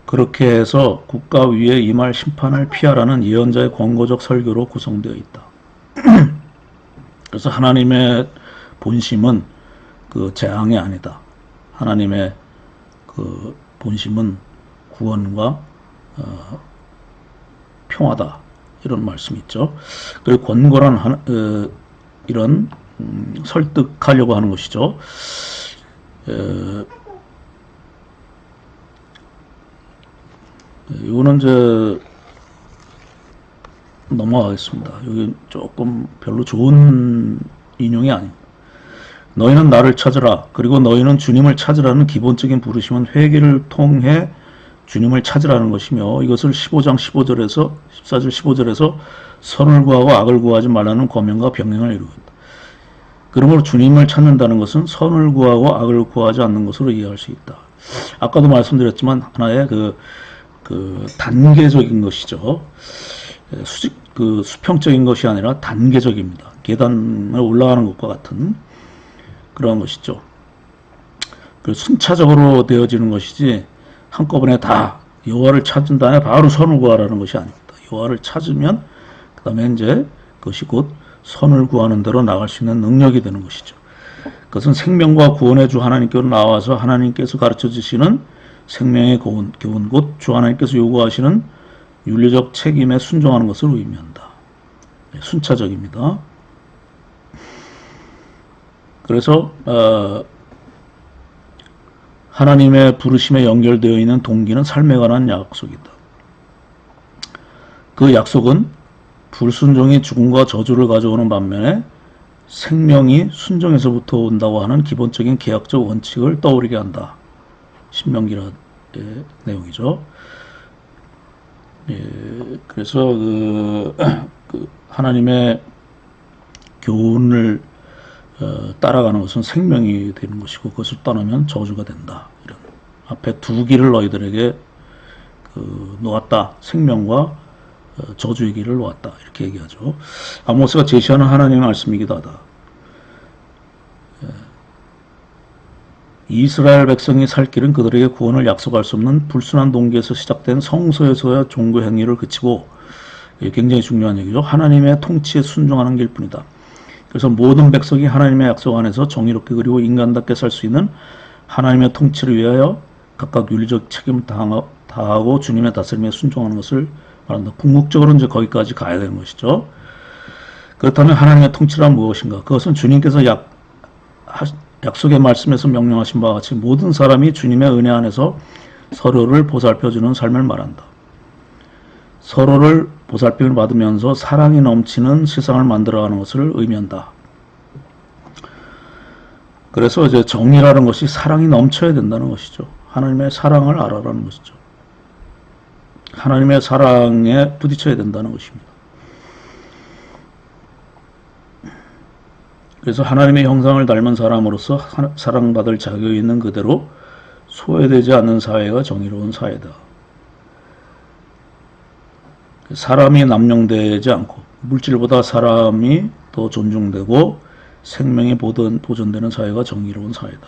그렇게 해서 국가 위에 임할 심판을 피하라는 예언자의 권고적 설교로 구성되어 있다. 그래서 하나님의 본심은 그 재앙이 아니다. 하나님의 그 본심은 구원과 평화다. 이런 말씀이 있죠. 그리고 권고란 이런 설득하려고 하는 것이죠. 이거는 이제 넘어가겠습니다. 여기 조금 별로 좋은 인용이 아닙니다. 너희는 나를 찾으라. 그리고 너희는 주님을 찾으라는 기본적인 부르심은 회개를 통해 주님을 찾으라는 것이며 이것을 15장 15절에서 14절 15절에서 선을 구하고 악을 구하지 말라는 권면과 병행을 이루고 있다. 그러므로 주님을 찾는다는 것은 선을 구하고 악을 구하지 않는 것으로 이해할 수 있다. 아까도 말씀드렸지만 하나의 그 단계적인 것이죠. 수평적인 것이 아니라 단계적입니다. 계단을 올라가는 것과 같은 그런 것이죠. 순차적으로 되어지는 것이지 한꺼번에 다 여호와를 찾은 다음에 바로 선을 구하라는 것이 아닙니다. 여호와를 찾으면 그 다음에 이제 그것이 곧 선을 구하는 대로 나갈 수 있는 능력이 되는 것이죠. 그것은 생명과 구원의 주 하나님께로 나와서 하나님께서 가르쳐 주시는 생명의 교훈 곧 주 하나님께서 요구하시는 윤리적 책임에 순종하는 것을 의미한다. 순차적입니다. 그래서 하나님의 부르심에 연결되어 있는 동기는 삶에 관한 약속이다. 그 약속은 불순종이 죽음과 저주를 가져오는 반면에 생명이 순종에서부터 온다고 하는 기본적인 계약적 원칙을 떠올리게 한다. 신명기라의 내용이죠. 그래서 하나님의 교훈을 따라가는 것은 생명이 되는 것이고 그것을 떠나면 저주가 된다. 이런 앞에 두 길을 너희들에게 놓았다. 생명과 저주의 길을 놓았다. 이렇게 얘기하죠. 아모스가 제시하는 하나님의 말씀이기도 하다. 이스라엘 백성이 살 길은 그들에게 구원을 약속할 수 없는 불순한 동기에서 시작된 성소에서의 종교 행위를 그치고 굉장히 중요한 얘기죠. 하나님의 통치에 순종하는 길뿐이다. 그래서 모든 백성이 하나님의 약속 안에서 정의롭게 그리고 인간답게 살 수 있는 하나님의 통치를 위하여 각각 윤리적 책임을 다하고 주님의 다스림에 순종하는 것을 말한다. 궁극적으로 이제 거기까지 가야 되는 것이죠. 그렇다면 하나님의 통치란 무엇인가? 그것은 주님께서 약속의 말씀에서 명령하신 바와 같이 모든 사람이 주님의 은혜 안에서 서로를 보살펴주는 삶을 말한다. 서로를 보살핌을 받으면서 사랑이 넘치는 세상을 만들어가는 것을 의미한다. 그래서 이제 정의라는 것이 사랑이 넘쳐야 된다는 것이죠. 하나님의 사랑을 알아라는 것이죠. 하나님의 사랑에 부딪혀야 된다는 것입니다. 그래서 하나님의 형상을 닮은 사람으로서 사랑받을 자격이 있는 그대로 소외되지 않는 사회가 정의로운 사회다. 사람이 남용되지 않고 물질보다 사람이 더 존중되고 생명이 보존되는 사회가 정의로운 사회다.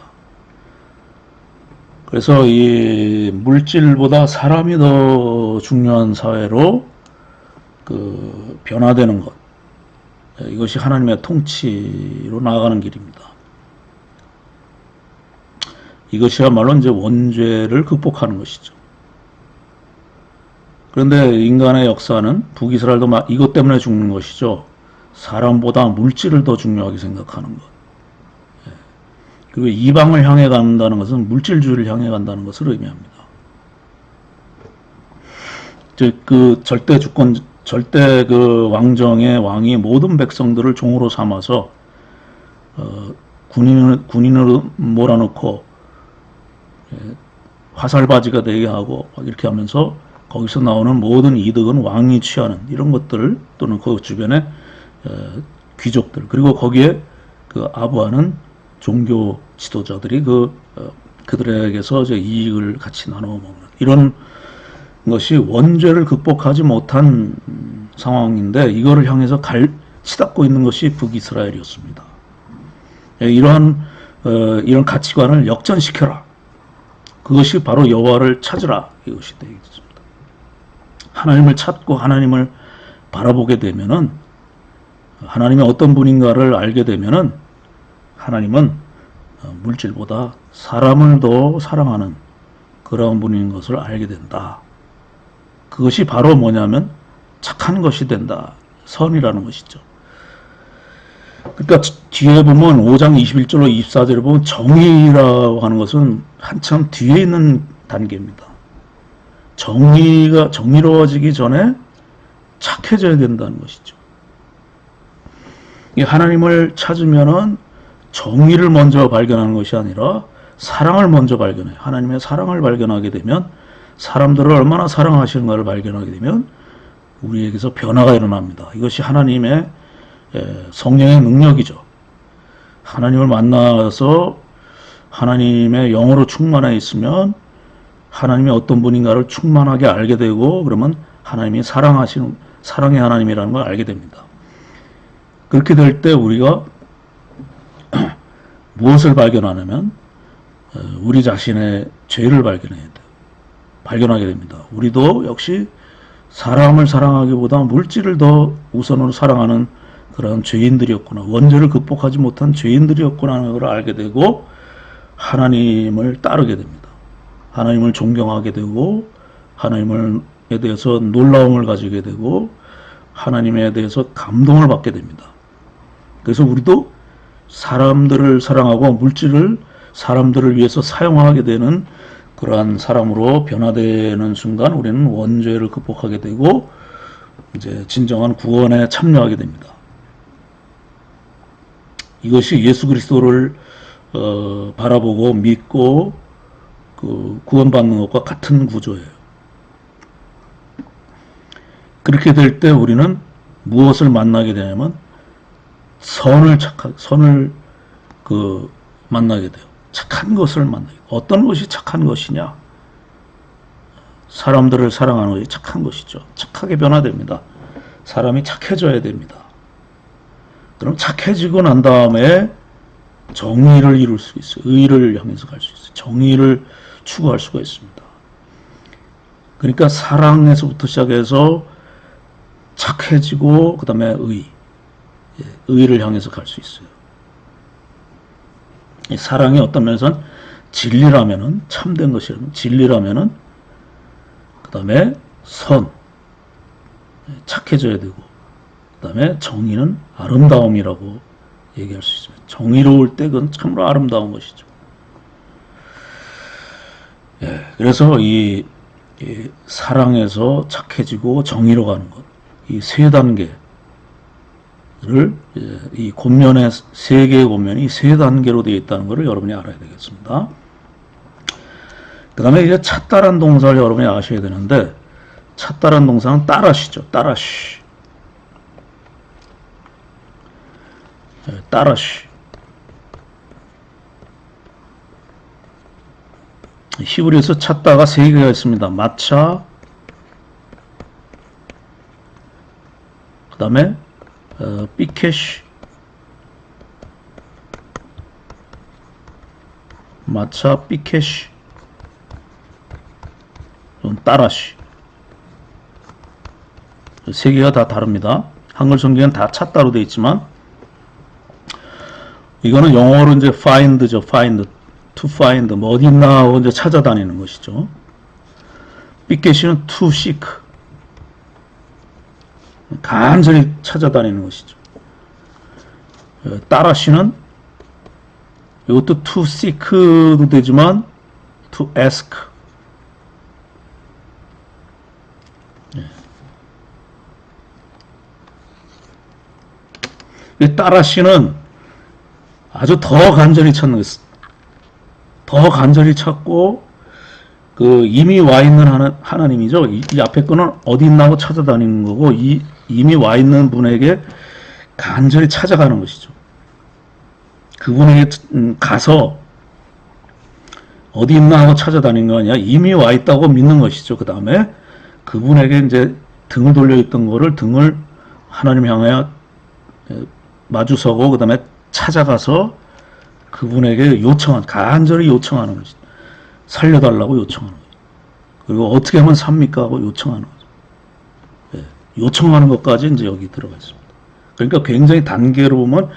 그래서 이 물질보다 사람이 더 중요한 사회로 변화되는 것, 이것이 하나님의 통치로 나아가는 길입니다. 이것이야말로 이제 원죄를 극복하는 것이죠. 그런데 인간의 역사는 북이스라엘도 이것 때문에 죽는 것이죠. 사람보다 물질을 더 중요하게 생각하는 것. 그리고 이방을 향해 간다는 것은 물질주의를 향해 간다는 것을 의미합니다. 즉 절대 왕정의 왕이 모든 백성들을 종으로 삼아서 군인으로 몰아넣고 화살바지가 되게 하고 이렇게 하면서 거기서 나오는 모든 이득은 왕이 취하는 이런 것들, 또는 그 주변의 귀족들, 그리고 거기에 아부하는 종교 지도자들이 그들에게서 이제 이익을 같이 나눠 먹는 이런 것이 원죄를 극복하지 못한 상황인데, 이거를 향해서 치닫고 있는 것이 북이스라엘이었습니다. 이런 가치관을 역전시켜라. 그것이 바로 여호와를 찾으라. 이것이 되겠습니다. 하나님을 찾고 하나님을 바라보게 되면은, 하나님이 어떤 분인가를 알게 되면은, 하나님은 물질보다 사람을 더 사랑하는 그런 분인 것을 알게 된다. 그것이 바로 뭐냐면 착한 것이 된다. 선이라는 것이죠. 그러니까 뒤에 보면 5장 21절로 24절에 보면 정의라고 하는 것은 한참 뒤에 있는 단계입니다. 정의로워지기 전에 착해져야 된다는 것이죠. 하나님을 찾으면은 정의를 먼저 발견하는 것이 아니라 사랑을 먼저 발견해요. 하나님의 사랑을 발견하게 되면, 사람들을 얼마나 사랑하시는가를 발견하게 되면 우리에게서 변화가 일어납니다. 이것이 하나님의 성령의 능력이죠. 하나님을 만나서 하나님의 영으로 충만해 있으면 하나님이 어떤 분인가를 충만하게 알게 되고, 그러면 하나님이 사랑의 하나님이라는 걸 알게 됩니다. 그렇게 될 때 우리가 무엇을 발견하냐면 우리 자신의 죄를 발견하게 됩니다. 우리도 역시 사람을 사랑하기보다 물질을 더 우선으로 사랑하는 그런 죄인들이었구나, 원죄를 극복하지 못한 죄인들이었구나 하는 걸 알게 되고, 하나님을 따르게 됩니다. 하나님을 존경하게 되고, 하나님에 대해서 놀라움을 가지게 되고, 하나님에 대해서 감동을 받게 됩니다. 그래서 우리도 사람들을 사랑하고 물질을 사람들을 위해서 사용하게 되는 그러한 사람으로 변화되는 순간 우리는 원죄를 극복하게 되고 이제 진정한 구원에 참여하게 됩니다. 이것이 예수 그리스도를 바라보고 믿고 구원받는 것과 같은 구조예요. 그렇게 될 때 우리는 무엇을 만나게 되냐면 선을 만나게 돼요. 착한 것을 만나게 돼요. 어떤 것이 착한 것이냐? 사람들을 사랑하는 것이 착한 것이죠. 착하게 변화됩니다. 사람이 착해져야 됩니다. 그럼 착해지고 난 다음에 정의를 이룰 수 있어요. 의를 향해서 갈 수 있어요. 정의를 추구할 수가 있습니다. 그러니까 사랑에서부터 시작해서 착해지고 그 다음에 의를 향해서 갈 수 있어요. 이 사랑이 어떤 면에서는 진리라면은, 참된 것이라면 진리라면은, 그 다음에 착해져야 되고, 그 다음에 정의는 아름다움이라고 얘기할 수 있습니다. 정의로울 때 그건 참으로 아름다운 것이죠. 그래서 이 사랑에서 착해지고 정의로 가는 것, 이 세 단계를, 이 권면의 세 개의 권면이 세 단계로 되어 있다는 것을 여러분이 알아야 되겠습니다. 그 다음에 이제 찾다란 동사를 여러분이 아셔야 되는데, 찾다란 동사는 따라시죠. 따라시. 따라시. 히브리에서 찾다가 세 개가 있습니다. 마차, 그 다음에 삐케시, 마차, 삐케시, 따라시. 세 개가 다 다릅니다. 한글 성경은 다 찾다로 되어 있지만 이거는 영어로 이제 find죠. find, to find, 뭐 어디 있나 하고 이제 찾아다니는 것이죠. 삐케시는 to seek, 간절히 찾아다니는 것이죠. 따라시는 이것도 to seek도 되지만 to ask. 따라시는 아주 더 간절히 찾는 것, 더 간절히 찾고 그 이미 와 있는 하나님이죠. 이 앞에 거는 어디 있나고 찾아다니는 거고 이미 와 있는 분에게 간절히 찾아가는 것이죠. 그분에게 가서 어디 있나 하고 찾아다니는 거 아니야. 이미 와 있다고 믿는 것이죠. 그 다음에 그분에게 이제 등을 돌려 있던 거를 등을 하나님 향하여 마주서고 그 다음에 찾아가서 그분에게 간절히 요청하는 거죠. 살려달라고 요청하는 거죠. 그리고 어떻게 하면 삽니까 하고 요청하는 거죠. 예, 요청하는 것까지 이제 여기 들어가 있습니다. 그러니까 굉장히 단계로 보면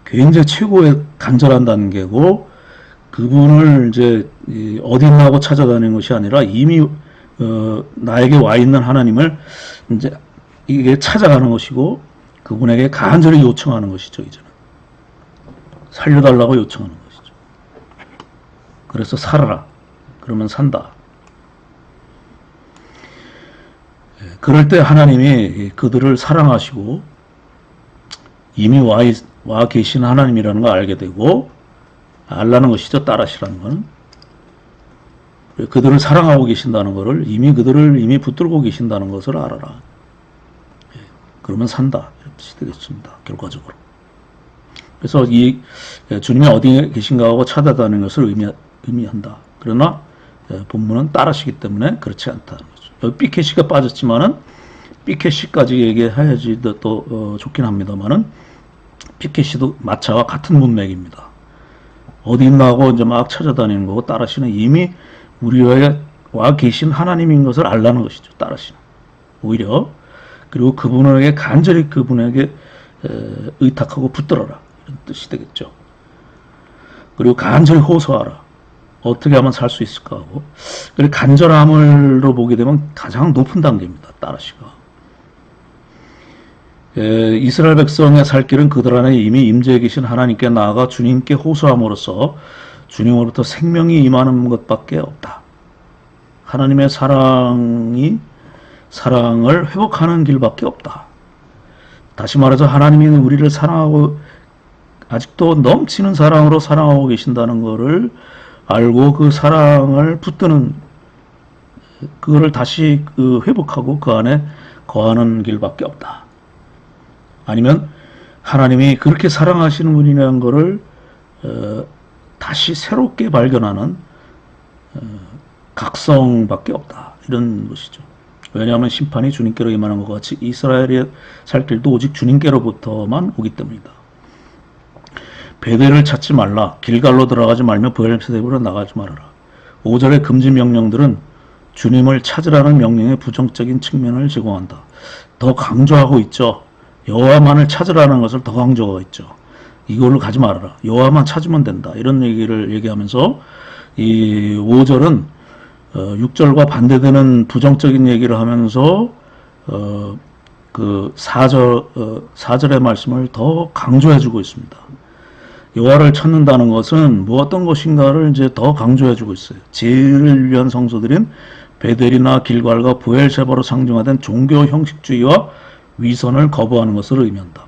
굉장히 최고의 간절한 단계고 그분을 이제 어디 있나 하고 찾아다니는 것이 아니라 이미 나에게 와 있는 하나님을 이제 이게 찾아가는 것이고 그분에게 간절히 요청하는 것이죠. 이제는 살려달라고 요청하는 것이죠. 그래서 살아라. 그러면 산다. 그럴 때 하나님이 그들을 사랑하시고 이미 와 계신 하나님이라는 걸 알게 되고 알라는 것이죠. 따라시라는 것은. 그들을 사랑하고 계신다는 것을 그들을 이미 붙들고 계신다는 것을 알아라. 그러면 산다. 이렇게 되겠습니다. 결과적으로. 그래서 이 주님이 어디에 계신가 하고 찾아다니는 것을 의미한다. 그러나 본문은 따라시기 때문에 그렇지 않다는 거죠. 여기 삐케시가 빠졌지만은 삐케시까지 얘기해야지 또 좋긴 합니다만은 삐케시도 마차와 같은 문맥입니다. 어디 있나 하고 이제 막 찾아다니는 거고 따라시는 이미 우리와 계신 하나님인 것을 알라는 것이죠. 따라시는 오히려 그리고 그분에게 간절히 그분에게 의탁하고 붙들어라 이런 뜻이 되겠죠. 그리고 간절히 호소하라. 어떻게 하면 살 수 있을까 하고 그리고 간절함으로 보게 되면 가장 높은 단계입니다. 따라시가 이스라엘 백성의 살 길은 그들 안에 이미 임재해 계신 하나님께 나아가 주님께 호소함으로써 주님으로부터 생명이 임하는 것밖에 없다. 하나님의 사랑을 회복하는 길밖에 없다. 다시 말해서 하나님이 우리를 사랑하고 아직도 넘치는 사랑으로 사랑하고 계신다는 것을 알고 그 사랑을 붙드는 그거를 다시 회복하고 그 안에 거하는 길밖에 없다. 아니면 하나님이 그렇게 사랑하시는 분이라는 것을 다시 새롭게 발견하는 각성밖에 없다. 이런 것이죠. 왜냐하면 심판이 주님께로 임하는 것 같이 이스라엘의 살 길도 오직 주님께로부터만 오기 때문이다. 베델을 찾지 말라. 길갈로 들어가지 말며 브엘세바로 나가지 말아라. 5절의 금지 명령들은 주님을 찾으라는 명령의 부정적인 측면을 제공한다. 더 강조하고 있죠. 여호와만을 찾으라는 것을 더 강조하고 있죠. 이걸로 가지 말아라. 여호와만 찾으면 된다. 이런 얘기를 얘기하면서 이 5절은 6절과 반대되는 부정적인 얘기를 하면서 그 4절의 말씀을 더 강조해주고 있습니다. 여호와를 찾는다는 것은 어떤 것인가를 이제 더 강조해주고 있어요. 제일을 위한 성소들인 베델이나 길갈과 브엘세바로 상징화된 종교 형식주의와 위선을 거부하는 것을 의미한다.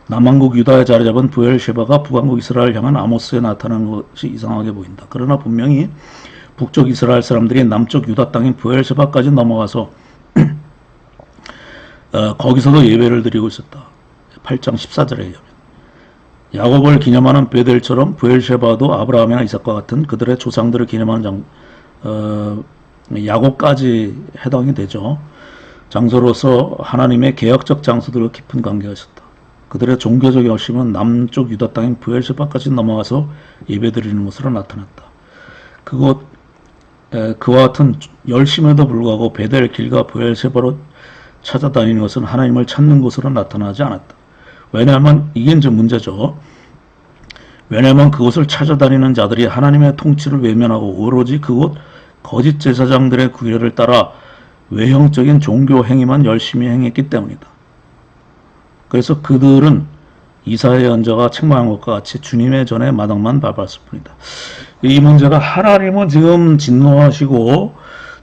남왕국 유다의 자리 잡은 브엘세바가 북왕국 이스라엘 향한 아모스에 나타나는 것이 이상하게 보인다. 그러나 분명히 북쪽 이스라엘 사람들이 남쪽 유다 땅인 브엘세바까지 넘어가서 거기서도 예배를 드리고 있었다. 8장 14절에 의하면. 야곱을 기념하는 베델처럼 브엘셰바도 아브라함이나 이삭과 같은 그들의 조상들을 기념하는 야곱까지 해당이 되죠. 장소로서 하나님의 계약적 장소들과 깊은 관계가 있었다. 그들의 종교적 열심은 남쪽 유다 땅인 브엘셰바까지 넘어가서 예배드리는 것으로 나타났다. 그와 같은 열심에도 불구하고 베델, 길가, 브엘셰바로 찾아다니는 것은 하나님을 찾는 곳으로 나타나지 않았다. 왜냐하면 이게 이제 문제죠. 왜냐하면 그곳을 찾아다니는 자들이 하나님의 통치를 외면하고 오로지 그곳 거짓 제사장들의 규례를 따라 외형적인 종교 행위만 열심히 행했기 때문이다. 그래서 그들은 이사야 연자가 책망한 것과 같이 주님의 전에 마당만 밟았을 뿐이다. 이 문제가 하나님은 지금 진노하시고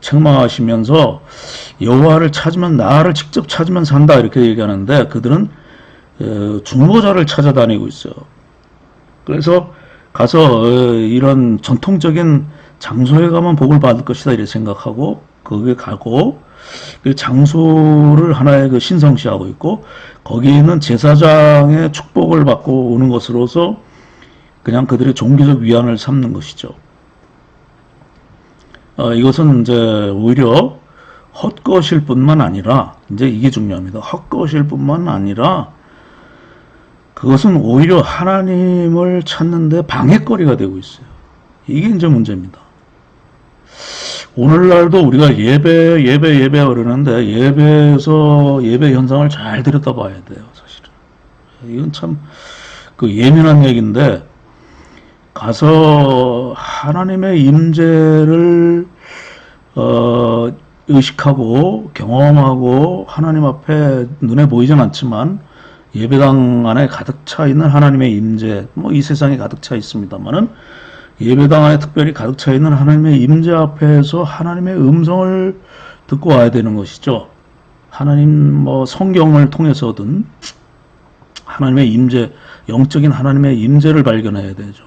책망하시면서 여호와를 찾으면 나를 직접 찾으면 산다 이렇게 얘기하는데 그들은 중보자를 찾아다니고 있어요. 그래서 가서 이런 전통적인 장소에 가면 복을 받을 것이다 이렇게 생각하고 거기에 가고 그 장소를 하나의 그 신성시하고 있고 거기에 있는 제사장의 축복을 받고 오는 것으로서 그냥 그들의 종교적 위안을 삼는 것이죠. 이것은 이제 오히려 헛것일 뿐만 아니라 이제 이게 중요합니다. 헛것일 뿐만 아니라 그것은 오히려 하나님을 찾는데 방해거리가 되고 있어요. 이게 이제 문제입니다. 오늘날도 우리가 예배 그러는데 예배에서 예배 현상을 잘 들여다봐야 돼요, 사실은. 이건 참 그 예민한 얘기인데 가서 하나님의 임재를 의식하고 경험하고 하나님 앞에 눈에 보이진 않지만 예배당 안에 가득 차 있는 하나님의 임재, 뭐 이 세상에 가득 차 있습니다만은 예배당 안에 특별히 가득 차 있는 하나님의 임재 앞에서 하나님의 음성을 듣고 와야 되는 것이죠. 하나님 뭐 성경을 통해서든 하나님의 임재, 영적인 하나님의 임재를 발견해야 되죠.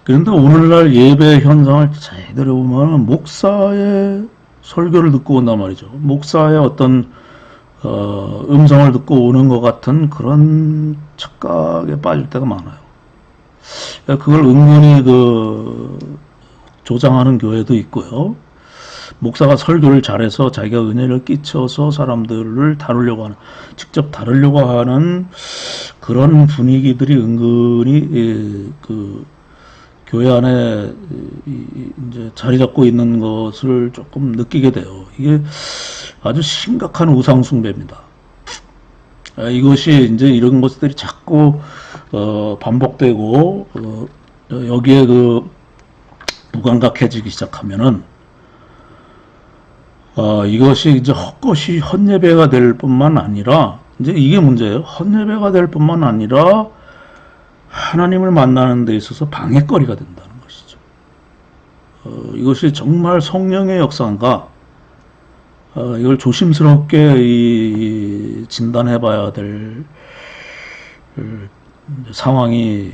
그런데 오늘날 예배 현상을 제대로 보면 목사의 설교를 듣고 온단 말이죠. 목사의 어떤 음성을 듣고 오는 것 같은 그런 착각에 빠질 때가 많아요. 그걸 은근히 조장하는 교회도 있고요. 목사가 설교를 잘해서 자기가 은혜를 끼쳐서 사람들을 직접 다루려고 하는 그런 분위기들이 은근히 교회 안에 이제 자리 잡고 있는 것을 조금 느끼게 돼요. 이게 아주 심각한 우상숭배입니다. 이것이 이제 이런 것들이 자꾸 반복되고 여기에 무감각해지기 시작하면은 이것이 이제 헛예배가 될 뿐만 아니라 이제 이게 문제예요. 헛예배가 될 뿐만 아니라 하나님을 만나는 데 있어서 방해거리가 된다는 것이죠. 이것이 정말 성령의 역사인가? 이걸 조심스럽게 진단해 봐야 될 상황이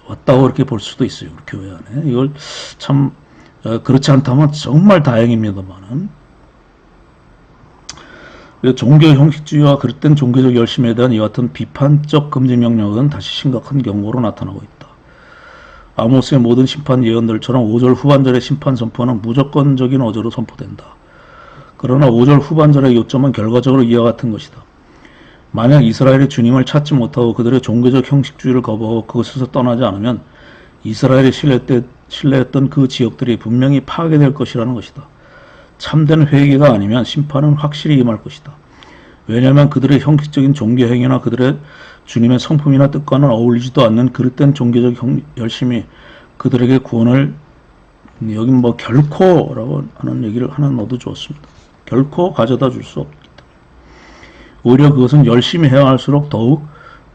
왔다고 그렇게 볼 수도 있어요. 우리 교회 안에. 이걸 참 그렇지 않다면 정말 다행입니다만은 종교 형식주의와 그릇된 종교적 열심에 대한 이와 같은 비판적 금지 명령은 다시 심각한 경고로 나타나고 있다. 아모스의 모든 심판 예언들처럼 5절 후반절의 심판 선포는 무조건적인 어조로 선포된다. 그러나 5절 후반절의 요점은 결과적으로 이와 같은 것이다. 만약 이스라엘이 주님을 찾지 못하고 그들의 종교적 형식주의를 거부하고 그곳에서 떠나지 않으면 이스라엘이 신뢰했던 그 지역들이 분명히 파괴될 것이라는 것이다. 참된 회개가 아니면 심판은 확실히 임할 것이다. 왜냐하면 그들의 형식적인 종교 행위나 그들의 주님의 성품이나 뜻과는 어울리지도 않는 그릇된 종교적 열심이 그들에게 구원을 여긴 뭐 결코라고 하는 얘기를 하나 넣어도 좋습니다. 결코 가져다 줄 수 없기 때문에 오히려 그것은 열심히 해야 할수록 더욱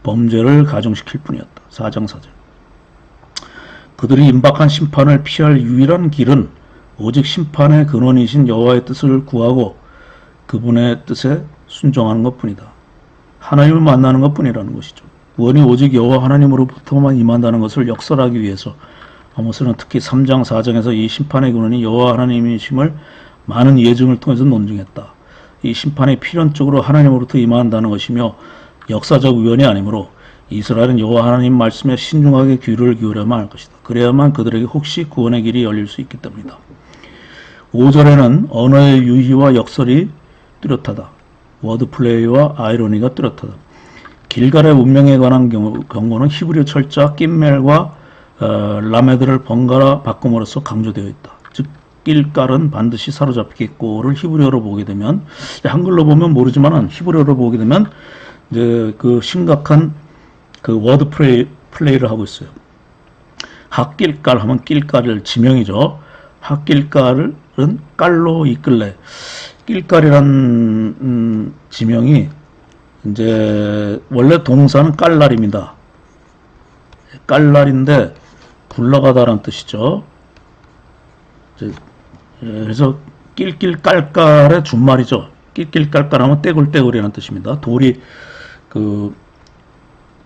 범죄를 가중시킬 뿐이었다. 4장 4절. 그들이 임박한 심판을 피할 유일한 길은 오직 심판의 근원이신 여호와의 뜻을 구하고 그분의 뜻에 순종하는 것뿐이다. 하나님을 만나는 것뿐이라는 것이죠. 구원이 오직 여호와 하나님으로부터만 임한다는 것을 역설하기 위해서 아모스는 특히 3장 4장에서 이 심판의 근원이 여호와 하나님이심을 많은 예증을 통해서 논증했다. 이 심판이 필연적으로 하나님으로부터 임한다는 것이며 역사적 우연이 아니므로 이스라엘은 여호와 하나님 말씀에 신중하게 귀를 기울여야만 할 것이다. 그래야만 그들에게 혹시 구원의 길이 열릴 수 있기 때문이다. 5절에는 언어의 유희와 역설이 뚜렷하다. 워드플레이와 아이러니가 뚜렷하다. 길갈의 운명에 관한 경고는 히브리 철자 낌멜과 라메드를 번갈아 바꿈으로써 강조되어 있다. 즉 길갈은 반드시 사로잡히겠고를 히브리어로 보게 되면, 한글로 보면 모르지만 히브리어로 보게 되면 이제 그 심각한 그 워드 플레이를 하고 있어요. 학길갈 하면 길갈을 지명이죠. 학길갈은 깔로 이끌래. 길갈이란 지명이 이제 원래 동사는 깔날입니다. 깔날인데 굴러가다라는 뜻이죠. 그래서 낄낄깔깔의 준말이죠. 낄낄깔깔하면 떼굴떼굴이라는 뜻입니다. 돌이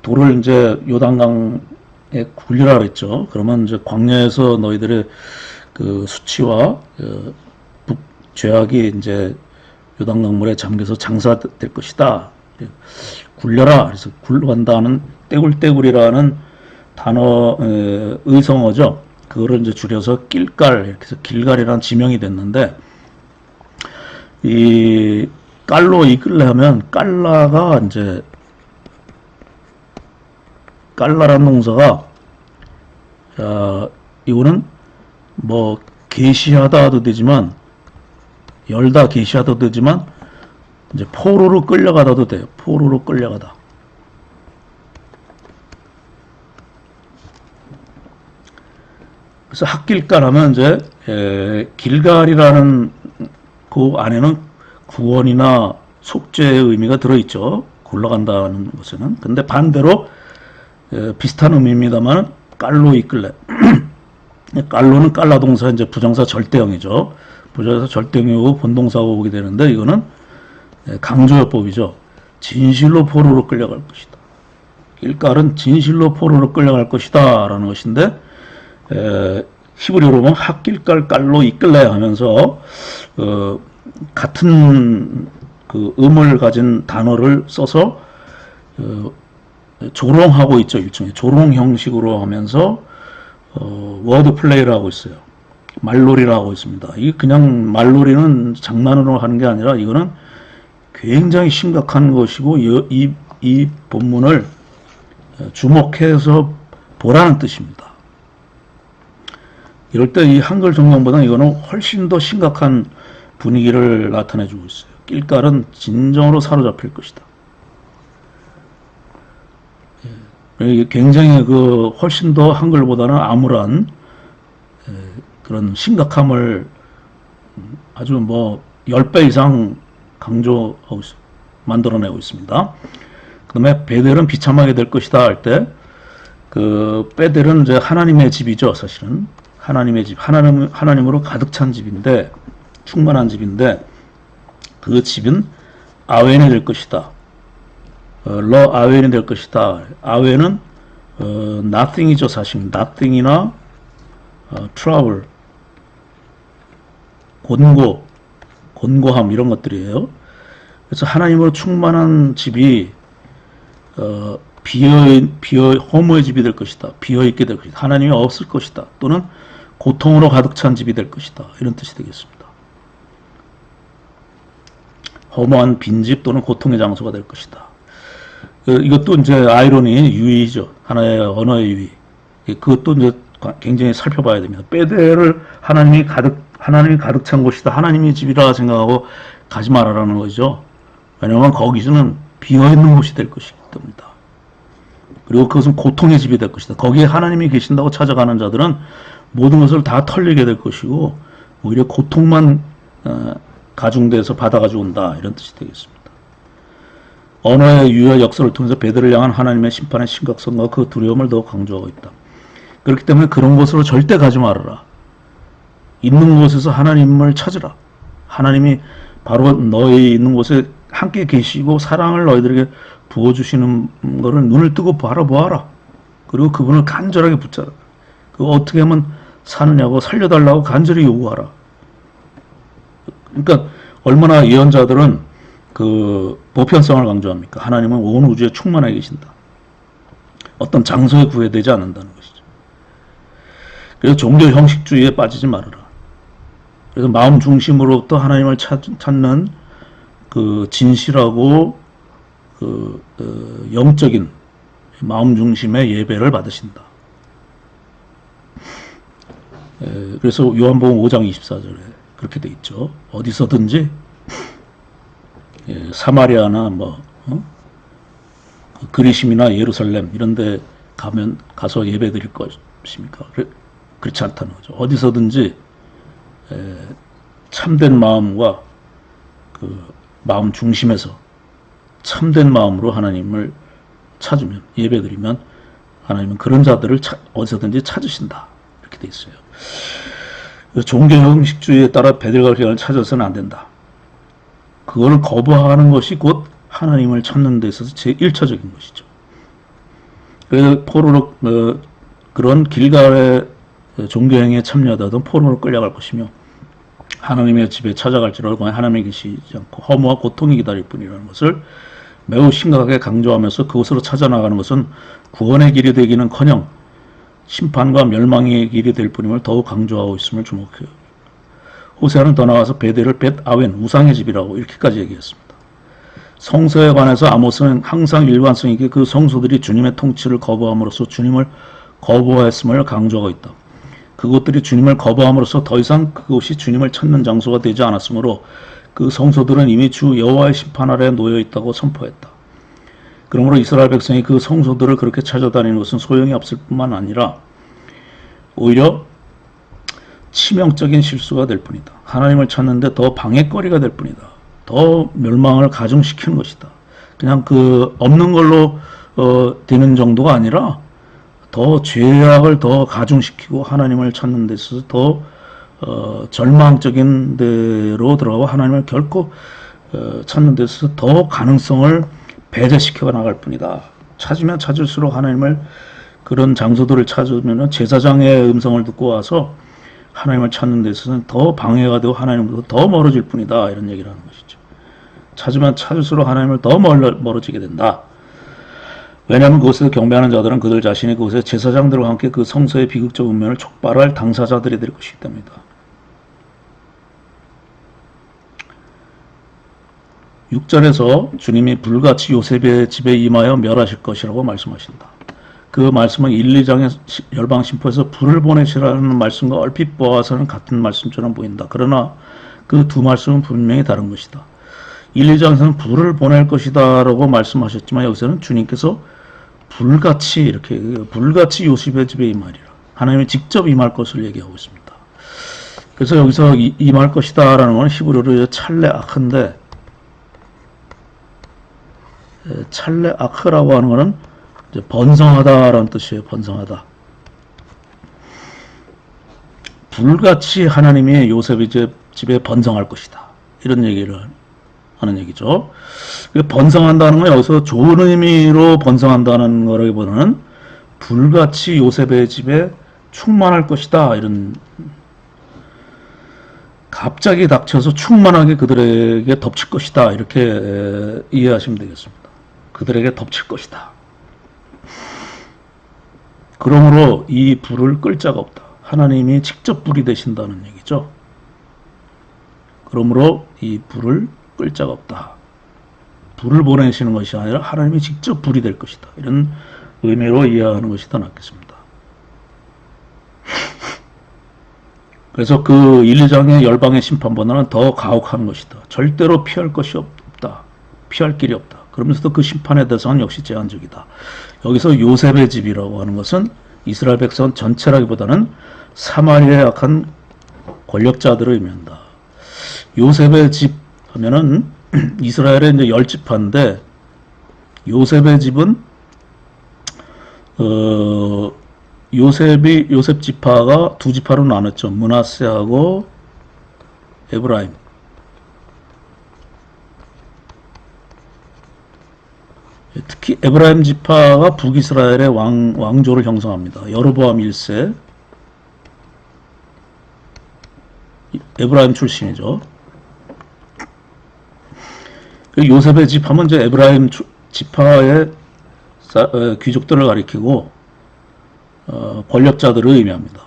돌을 이제 요단강에 굴리라 그랬죠. 그러면 이제 광야에서 너희들의 그 수치와 죄악이 이제 요단강물에 잠겨서 장사될 것이다. 굴려라. 그래서 굴러간다는 떼굴떼굴이라는 단어 의성어죠. 그거를 이제 줄여서 낄깔 이렇게 해서 길갈이라는 지명이 됐는데, 이 깔로 이끌래 하면 깔라가 이제 깔라라는 동사가 이거는 뭐 계시하다 도 되지만 열다 계시하다 도 되지만 이제 포로로 끌려가다도 돼요. 포로로 끌려가다. 그래서 학길갈 하면 이제 길갈이라는 그 안에는 구원이나 속죄의 의미가 들어있죠. 굴러간다는 것에는. 근데 반대로 비슷한 의미입니다만 깔로 이끌래. 깔로는 깔라 동사 이제 부정사 절대형이죠. 부정사 절대형이고 본동사가 오게 되는데, 이거는 강조요법이죠. 진실로 포로로 끌려갈 것이다. 길갈은 진실로 포로로 끌려갈 것이다 라는 것인데, 히브리어로 보면 학길갈 깔로 이끌래 하면서 같은 그 음을 가진 단어를 써서 조롱하고 있죠. 일종의 조롱 형식으로 하면서 워드 플레이를 하고 있어요. 말놀이를 하고 있습니다. 이게 그냥 말놀이는 장난으로 하는 게 아니라 이거는 굉장히 심각한 것이고, 이 본문을 주목해서 보라는 뜻입니다. 이럴 때 이 한글 정명보다 이거는 훨씬 더 심각한 분위기를 나타내주고 있어요. 길갈은 진정으로 사로잡힐 것이다. 굉장히 그 훨씬 더 한글보다는 암울한 그런 심각함을 아주 뭐 10배 이상 강조하고 만들어내고 있습니다. 그 다음에 베델은 비참하게 될 것이다 할 때, 그 베델은 이제 하나님의 집이죠. 사실은 하나님의 집, 하나님으로 가득 찬 집인데, 충만한 집인데, 그 집은 아웬이 될 것이다. 러 아웬이 될 것이다. 아웬은 nothing이죠. 사실 nothing이나 trouble, 곤고함 이런 것들이에요. 그래서 하나님으로 충만한 집이 허무의 집이 될 것이다. 비어있게 될 것이다. 하나님이 없을 것이다. 또는 고통으로 가득 찬 집이 될 것이다. 이런 뜻이 되겠습니다. 허무한 빈집 또는 고통의 장소가 될 것이다. 이것도 이제 아이러니 유의죠. 하나의 언어의 유의. 그것도 이제 굉장히 살펴봐야 됩니다. 베델을 하나님이 가득 찬 곳이다. 하나님의 집이라 생각하고 가지 말아라는 거죠. 왜냐하면 거기서는 비어있는 곳이 될 것이기 때문이다. 그리고 그것은 고통의 집이 될 것이다. 거기에 하나님이 계신다고 찾아가는 자들은 모든 것을 다 털리게 될 것이고, 오히려 고통만 가중돼서 받아가지고 온다. 이런 뜻이 되겠습니다. 언어의 유효 역사를 통해서 베델을 향한 하나님의 심판의 심각성과 그 두려움을 더 강조하고 있다. 그렇기 때문에 그런 곳으로 절대 가지 말아라. 있는 곳에서 하나님을 찾으라. 하나님이 바로 너희 있는 곳에 함께 계시고 사랑을 너희들에게 부어주시는 것을 눈을 뜨고 바라보아라. 그리고 그분을 간절하게 붙잡아. 그거 어떻게 하면 사느냐고 살려달라고 간절히 요구하라. 그러니까 얼마나 예언자들은 그 보편성을 강조합니까? 하나님은 온 우주에 충만하게 계신다. 어떤 장소에 구애되지 않는다는 것이죠. 그래서 종교 형식주의에 빠지지 말아라. 그래서 마음 중심으로부터 하나님을 찾는 그 진실하고 영적인 마음 중심의 예배를 받으신다. 그래서 요한복음 5장 24절에 그렇게 돼 있죠. 어디서든지 사마리아나 그리심이나 예루살렘 이런 데 가서 예배 드릴 것입니까? 그렇지 않다는 거죠. 어디서든지 참된 마음과 그 마음 중심에서 참된 마음으로 하나님을 찾으면, 예배 드리면 하나님은 그런 자들을 어디서든지 찾으신다. 이렇게 돼 있어요. 종교 형식주의에 따라 베들가르기관을 찾아서는 안 된다. 그걸 거부하는 것이 곧 하나님을 찾는 데 있어서 제1차적인 것이죠. 그래서 포로로 그런 길갈의 종교행위에 참여하던 포로로 끌려갈 것이며 하나님의 집에 찾아갈지라도 하나님이 계시지 않고 허무와 고통이 기다릴 뿐이라는 것을 매우 심각하게 강조하면서 그곳으로 찾아나가는 것은 구원의 길이 되기는커녕 심판과 멸망의 길이 될 뿐임을 더욱 강조하고 있음을 주목해요. 호세아는 더 나아가서 베델을 벳아웬 우상의 집이라고 이렇게까지 얘기했습니다. 성소에 관해서 아모스는 항상 일관성 있게 그 성소들이 주님의 통치를 거부함으로써 주님을 거부하였음을 강조하고 있다. 그것들이 주님을 거부함으로써 더 이상 그곳이 주님을 찾는 장소가 되지 않았으므로 그 성소들은 이미 주 여호와의 심판 아래에 놓여 있다고 선포했다. 그러므로 이스라엘 백성이 그 성소들을 그렇게 찾아다니는 것은 소용이 없을 뿐만 아니라 오히려 치명적인 실수가 될 뿐이다. 하나님을 찾는데 더 방해거리가 될 뿐이다. 더 멸망을 가중시키는 것이다. 그냥 그 없는 걸로 되는 정도가 아니라 더 죄악을 더 가중시키고 하나님을 찾는 데 있어서 더 절망적인 데로 들어가고 하나님을 결코 찾는 데 있어서 더 가능성을 배제시켜 나갈 뿐이다. 찾으면 찾을수록 하나님을 그런 장소들을 찾으면 제사장의 음성을 듣고 와서 하나님을 찾는 데 있어서는 더 방해가 되고 하나님으로부터 더 멀어질 뿐이다. 이런 얘기를 하는 것이죠. 찾으면 찾을수록 하나님을 더 멀어지게 된다. 왜냐하면 그곳에서 경배하는 자들은 그들 자신이 그곳에 제사장들과 함께 그 성소의 비극적 운명을 촉발할 당사자들이 될 것이기 때문이다. 6절에서 주님이 불같이 요셉의 집에 임하여 멸하실 것이라고 말씀하신다. 그 말씀은 1, 2장의 열방심포에서 불을 보내시라는 말씀과 얼핏 보아서는 같은 말씀처럼 보인다. 그러나 그 두 말씀은 분명히 다른 것이다. 1, 2장에서는 불을 보낼 것이다 라고 말씀하셨지만 여기서는 주님께서 불같이 요셉의 집에 임하리라. 하나님이 직접 임할 것을 얘기하고 있습니다. 그래서 여기서 임할 것이다 라는 건 히브리어로 찰레 아크인데 찰레 아크라고 하는 것은 번성하다라는 뜻이에요. 번성하다. 불같이 하나님이 요셉의 집에 번성할 것이다. 이런 얘기를 하는 얘기죠. 번성한다는 건 여기서 좋은 의미로 번성한다는 거라기보다는 불같이 요셉의 집에 충만할 것이다. 이런 갑자기 닥쳐서 충만하게 그들에게 덮칠 것이다. 이렇게 이해하시면 되겠습니다. 그들에게 덮칠 것이다. 그러므로 이 불을 끌 자가 없다. 하나님이 직접 불이 되신다는 얘기죠. 그러므로 이 불을 끌 자가 없다. 불을 보내시는 것이 아니라 하나님이 직접 불이 될 것이다. 이런 의미로 이해하는 것이 더 낫겠습니다. 그래서 그 1, 2장의 열방의 심판보다는 더 가혹한 것이다. 절대로 피할 것이 없다. 피할 길이 없다. 그러면서도 그 심판의 대상은 역시 제한적이다. 여기서 요셉의 집이라고 하는 것은 이스라엘 백성 전체라기보다는 사마리아에 약한 권력자들을 의미한다. 요셉의 집 하면은 이스라엘의 이제 10지파인데 요셉의 집은 요셉 지파가 두 지파로 나눴죠. 므낫세하고 에브라임. 특히 에브라임 지파가 북이스라엘의 왕조를 형성합니다. 여로보암 1세 에브라임 출신이죠. 그 요셉의 집 하면 이제 에브라임 지파의 귀족들을 가리키고 권력자들을 의미합니다.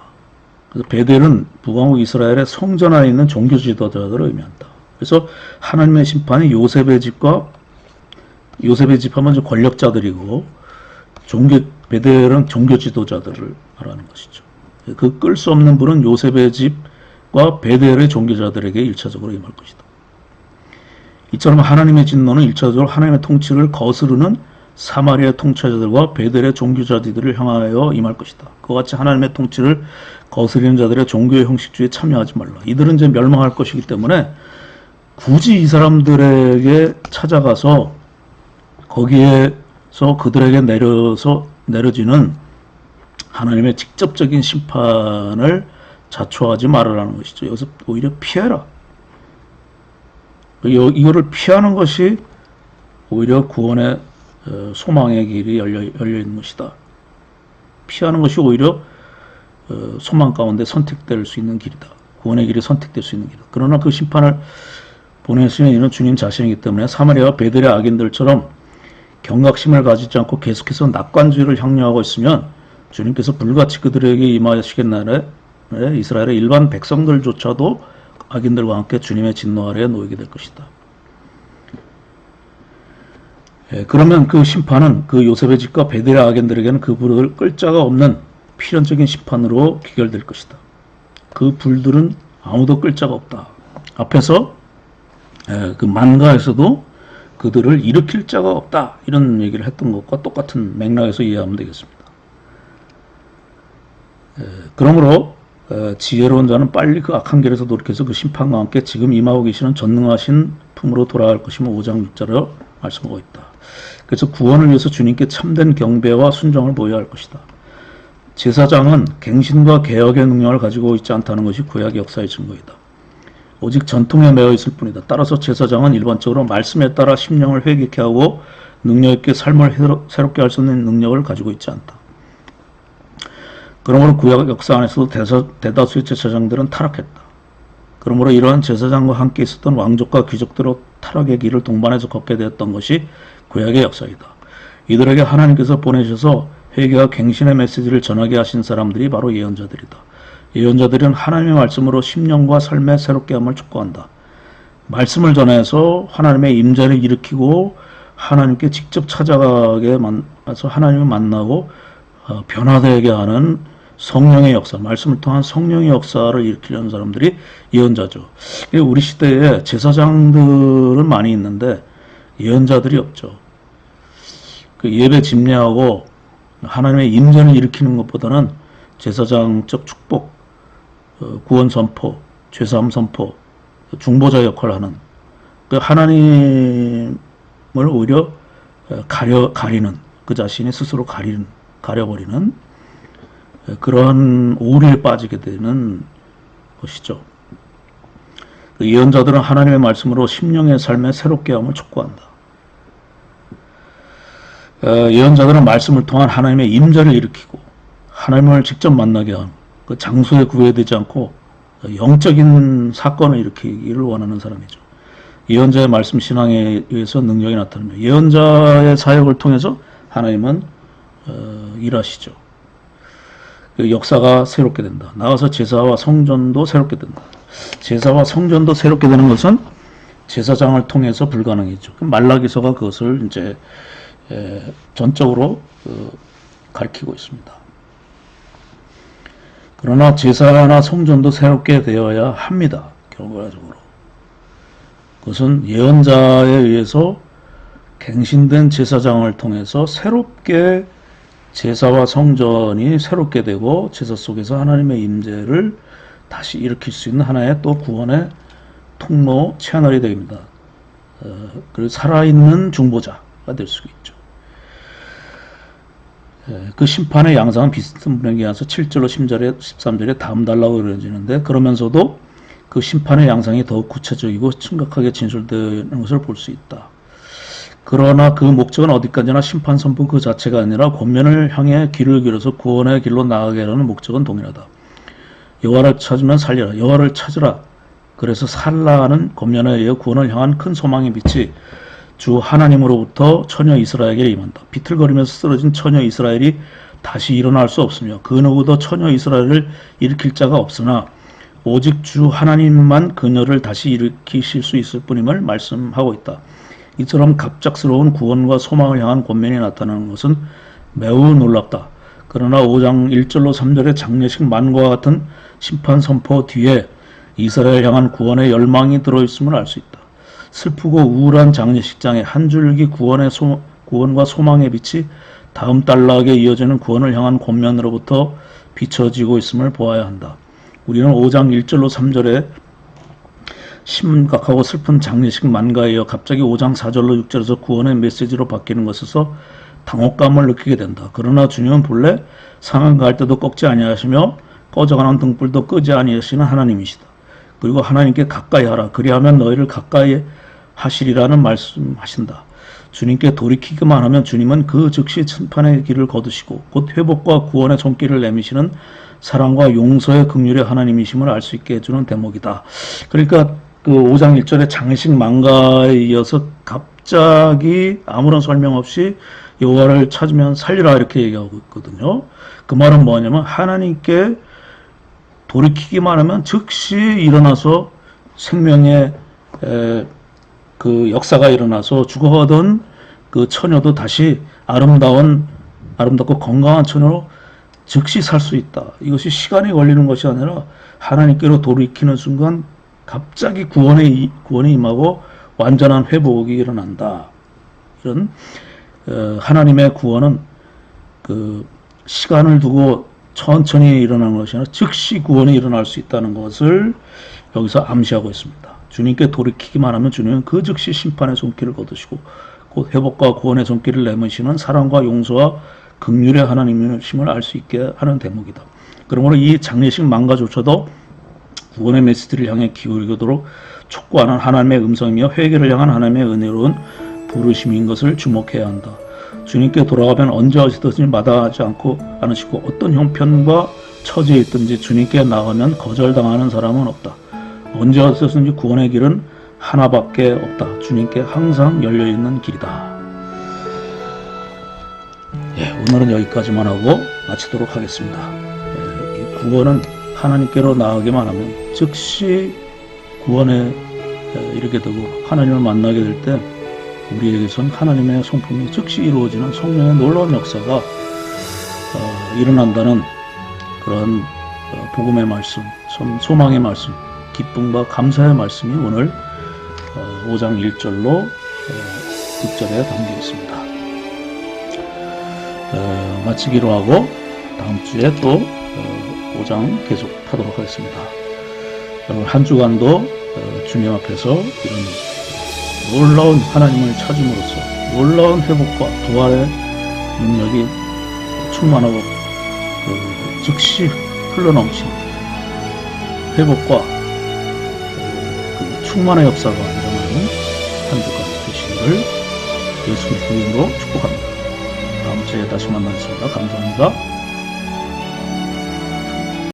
그래서 베델은 북왕국 이스라엘의 성전 안에 있는 종교 지도자들을 의미한다. 그래서 하나님의 심판이 요셉의 집과 요셉의 집 하면 이제 권력자들이고 베델은 종교 지도자들을 말하는 것이죠. 그 끌 수 없는 불은 요셉의 집과 베델의 종교자들에게 일차적으로 임할 것이다. 이처럼 하나님의 진노는 일차적으로 하나님의 통치를 거스르는 사마리아 통치자들과 베델의 종교자들을 향하여 임할 것이다. 그와 같이 하나님의 통치를 거스르는 자들의 종교의 형식주의에 참여하지 말라. 이들은 이제 멸망할 것이기 때문에 굳이 이 사람들에게 찾아가서 거기에서 그들에게 내려지는 하나님의 직접적인 심판을 자초하지 말으라는 것이죠. 여기서 오히려 피해라. 이거를 피하는 것이 오히려 구원의 소망의 길이 열려 있는 것이다. 피하는 것이 오히려 소망 가운데 선택될 수 있는 길이다. 구원의 길이 선택될 수 있는 길이다. 그러나 그 심판을 보내시는 이는 주님 자신이기 때문에 사마리아와 베델의 악인들처럼 경각심을 가지지 않고 계속해서 낙관주의를 향유하고 있으면 주님께서 불같이 그들에게 임하시겠나래 이스라엘의 일반 백성들조차도 악인들과 함께 주님의 진노 아래에 놓이게 될 것이다. 그러면 그 심판은 그 요셉의 집과 베델의 악인들에게는 그 불을 끌 자가 없는 필연적인 심판으로 귀결될 것이다. 그 불들은 아무도 끌 자가 없다. 앞에서 그 만가에서도 그들을 일으킬 자가 없다. 이런 얘기를 했던 것과 똑같은 맥락에서 이해하면 되겠습니다. 그러므로 지혜로운 자는 빨리 그 악한 길에서 돌이켜서 그 심판과 함께 지금 임하고 계시는 전능하신 품으로 돌아갈 것이며 5장 6절로 말씀하고 있다. 그래서 구원을 위해서 주님께 참된 경배와 순종을 보여야 할 것이다. 제사장은 갱신과 개혁의 능력을 가지고 있지 않다는 것이 구약의 역사의 증거이다. 오직 전통에 매여 있을 뿐이다. 따라서 제사장은 일반적으로 말씀에 따라 심령을 회개케 하고 능력 있게 삶을 새롭게 할 수 있는 능력을 가지고 있지 않다. 그러므로 구약 역사 안에서도 대다수의 제사장들은 타락했다. 그러므로 이러한 제사장과 함께 있었던 왕족과 귀족들로 타락의 길을 동반해서 걷게 되었던 것이 구약의 역사이다. 이들에게 하나님께서 보내셔서 회개와 갱신의 메시지를 전하게 하신 사람들이 바로 예언자들이다. 예언자들은 하나님의 말씀으로 심령과 삶의 새롭게 함을 촉구한다. 말씀을 전해서 하나님의 임재를 일으키고 하나님께 직접 찾아가게 만나서 하나님을 만나고 변화되게 하는 성령의 역사, 말씀을 통한 성령의 역사를 일으키려는 사람들이 예언자죠. 우리 시대에 제사장들은 많이 있는데 예언자들이 없죠. 그 예배 집례하고 하나님의 임재를 일으키는 것보다는 제사장적 축복, 구원 선포, 죄사함 선포, 중보자 역할을 하는 그 하나님을 오히려 가리는 그 자신이 스스로 가려버리는 그러한 오류에 빠지게 되는 것이죠. 예언자들은 하나님의 말씀으로 심령의 삶에 새롭게 함을 촉구한다. 예언자들은 말씀을 통한 하나님의 임재를 일으키고 하나님을 직접 만나게 하는 그 장소에 구애되지 않고 영적인 사건을 일으키기를 원하는 사람이죠. 예언자의 말씀 신앙에 의해서 능력이 나타납니다. 예언자의 사역을 통해서 하나님은 일하시죠. 그 역사가 새롭게 된다. 나가서 제사와 성전도 새롭게 된다. 제사와 성전도 새롭게 되는 것은 제사장을 통해서 불가능이죠. 말라기서가 그것을 이제 전적으로 가리키고 있습니다. 그러나 제사나 성전도 새롭게 되어야 합니다. 결과적으로. 그것은 예언자에 의해서 갱신된 제사장을 통해서 새롭게 제사와 성전이 새롭게 되고 제사 속에서 하나님의 임재를 다시 일으킬 수 있는 하나의 또 구원의 통로 채널이 됩니다. 그리고 살아있는 중보자가 될 수 있죠. 그 심판의 양상은 비슷한 분에게 와서 7절로 10절에 13절에 다음 달라고 그려지는데 그러면서도 그 심판의 양상이 더욱 구체적이고 심각하게 진술되는 것을 볼 수 있다. 그러나 그 목적은 어디까지나 심판 선포 그 자체가 아니라 권면을 향해 길을 길어서 구원의 길로 나아가게 하는 목적은 동일하다. 여호와를 찾으면 살리라. 여호와를 찾으라. 그래서 살라 하는 권면에 의해 구원을 향한 큰 소망의 빛이 주 하나님으로부터 처녀 이스라엘에게 임한다. 비틀거리면서 쓰러진 처녀 이스라엘이 다시 일어날 수 없으며 그 누구도 처녀 이스라엘을 일으킬 자가 없으나 오직 주 하나님만 그녀를 다시 일으키실 수 있을 뿐임을 말씀하고 있다. 이처럼 갑작스러운 구원과 소망을 향한 권면이 나타나는 것은 매우 놀랍다. 그러나 5장 1절로 3절의 장례식 만과 같은 심판 선포 뒤에 이스라엘 향한 구원의 열망이 들어있음을 알 수 있다. 슬프고 우울한 장례식장에 한 줄기 구원과 소망의 빛이 다음 단락에 이어지는 구원을 향한 권면으로부터 비춰지고 있음을 보아야 한다. 우리는 5장 1절로 3절에 심각하고 슬픈 장례식 만가에 이어 갑자기 5장 4절로 6절에서 구원의 메시지로 바뀌는 것에서 당혹감을 느끼게 된다. 그러나 주님은 본래 상한 가할 때도 꺾지 아니하시며 꺼져가는 등불도 끄지 아니하시는 하나님이시다. 그리고 하나님께 가까이 하라. 그리하면 너희를 가까이 하시리라는 말씀하신다. 주님께 돌이키기만 하면 주님은 그 즉시 심판의 길을 거두시고 곧 회복과 구원의 손길을 내미시는 사랑과 용서의 긍휼의 하나님이심을 알 수 있게 해주는 대목이다. 그러니까 그 5장 1절의 장례식 만가에 이어서 갑자기 아무런 설명 없이 여호와를 찾으면 살리라 이렇게 얘기하고 있거든요. 그 말은 뭐냐면 하나님께 돌이키기만 하면 즉시 일어나서 생명의 그 역사가 일어나서 죽어가던 그 처녀도 다시 아름답고 건강한 처녀로 즉시 살 수 있다. 이것이 시간이 걸리는 것이 아니라 하나님께로 돌이키는 순간 갑자기 구원이 임하고 완전한 회복이 일어난다. 이런 하나님의 구원은 그 시간을 두고 천천히 일어나는 것이 아니라 즉시 구원이 일어날 수 있다는 것을 여기서 암시하고 있습니다. 주님께 돌이키기만 하면 주님은 그 즉시 심판의 손길을 거두시고 곧 회복과 구원의 손길을 내미시는 사랑과 용서와 긍휼의 하나님이심을 알 수 있게 하는 대목이다. 그러므로 이 장례식 만가조차도 구원의 메시지를 향해 기울이도록 촉구하는 하나님의 음성이며 회개를 향한 하나님의 은혜로운 부르심인 것을 주목해야 한다. 주님께 돌아가면 언제 어디든지 마다하지 않으시고 어떤 형편과 처지에 있든지 주님께 나가면 거절당하는 사람은 없다. 언제 어디든지 구원의 길은 하나밖에 없다. 주님께 항상 열려있는 길이다. 오늘은 여기까지만 하고 마치도록 하겠습니다. 이 구원은 하나님께로 나아가기만 하면 즉시 구원에 이르게 되고 하나님을 만나게 될 때 우리에게선 하나님의 성품이 즉시 이루어지는 성령의 놀라운 역사가 일어난다는 그런 복음의 말씀, 소망의 말씀, 기쁨과 감사의 말씀이 오늘 5장 1절로 6절에 담겨 있습니다. 마치기로 하고 다음 주에 또 5장 계속 하도록 하겠습니다. 한 주간도 주님 앞에서 이런 놀라운 하나님을 찾음으로써 놀라운 회복과 부활의 능력이 충만하고 즉시 흘러넘치는 회복과 충만의 역사가 일어나는 한 주간 되시기를 예수 그리스도 이름으로 축복합니다. 다음 주에 다시 만나겠습니다. 감사합니다.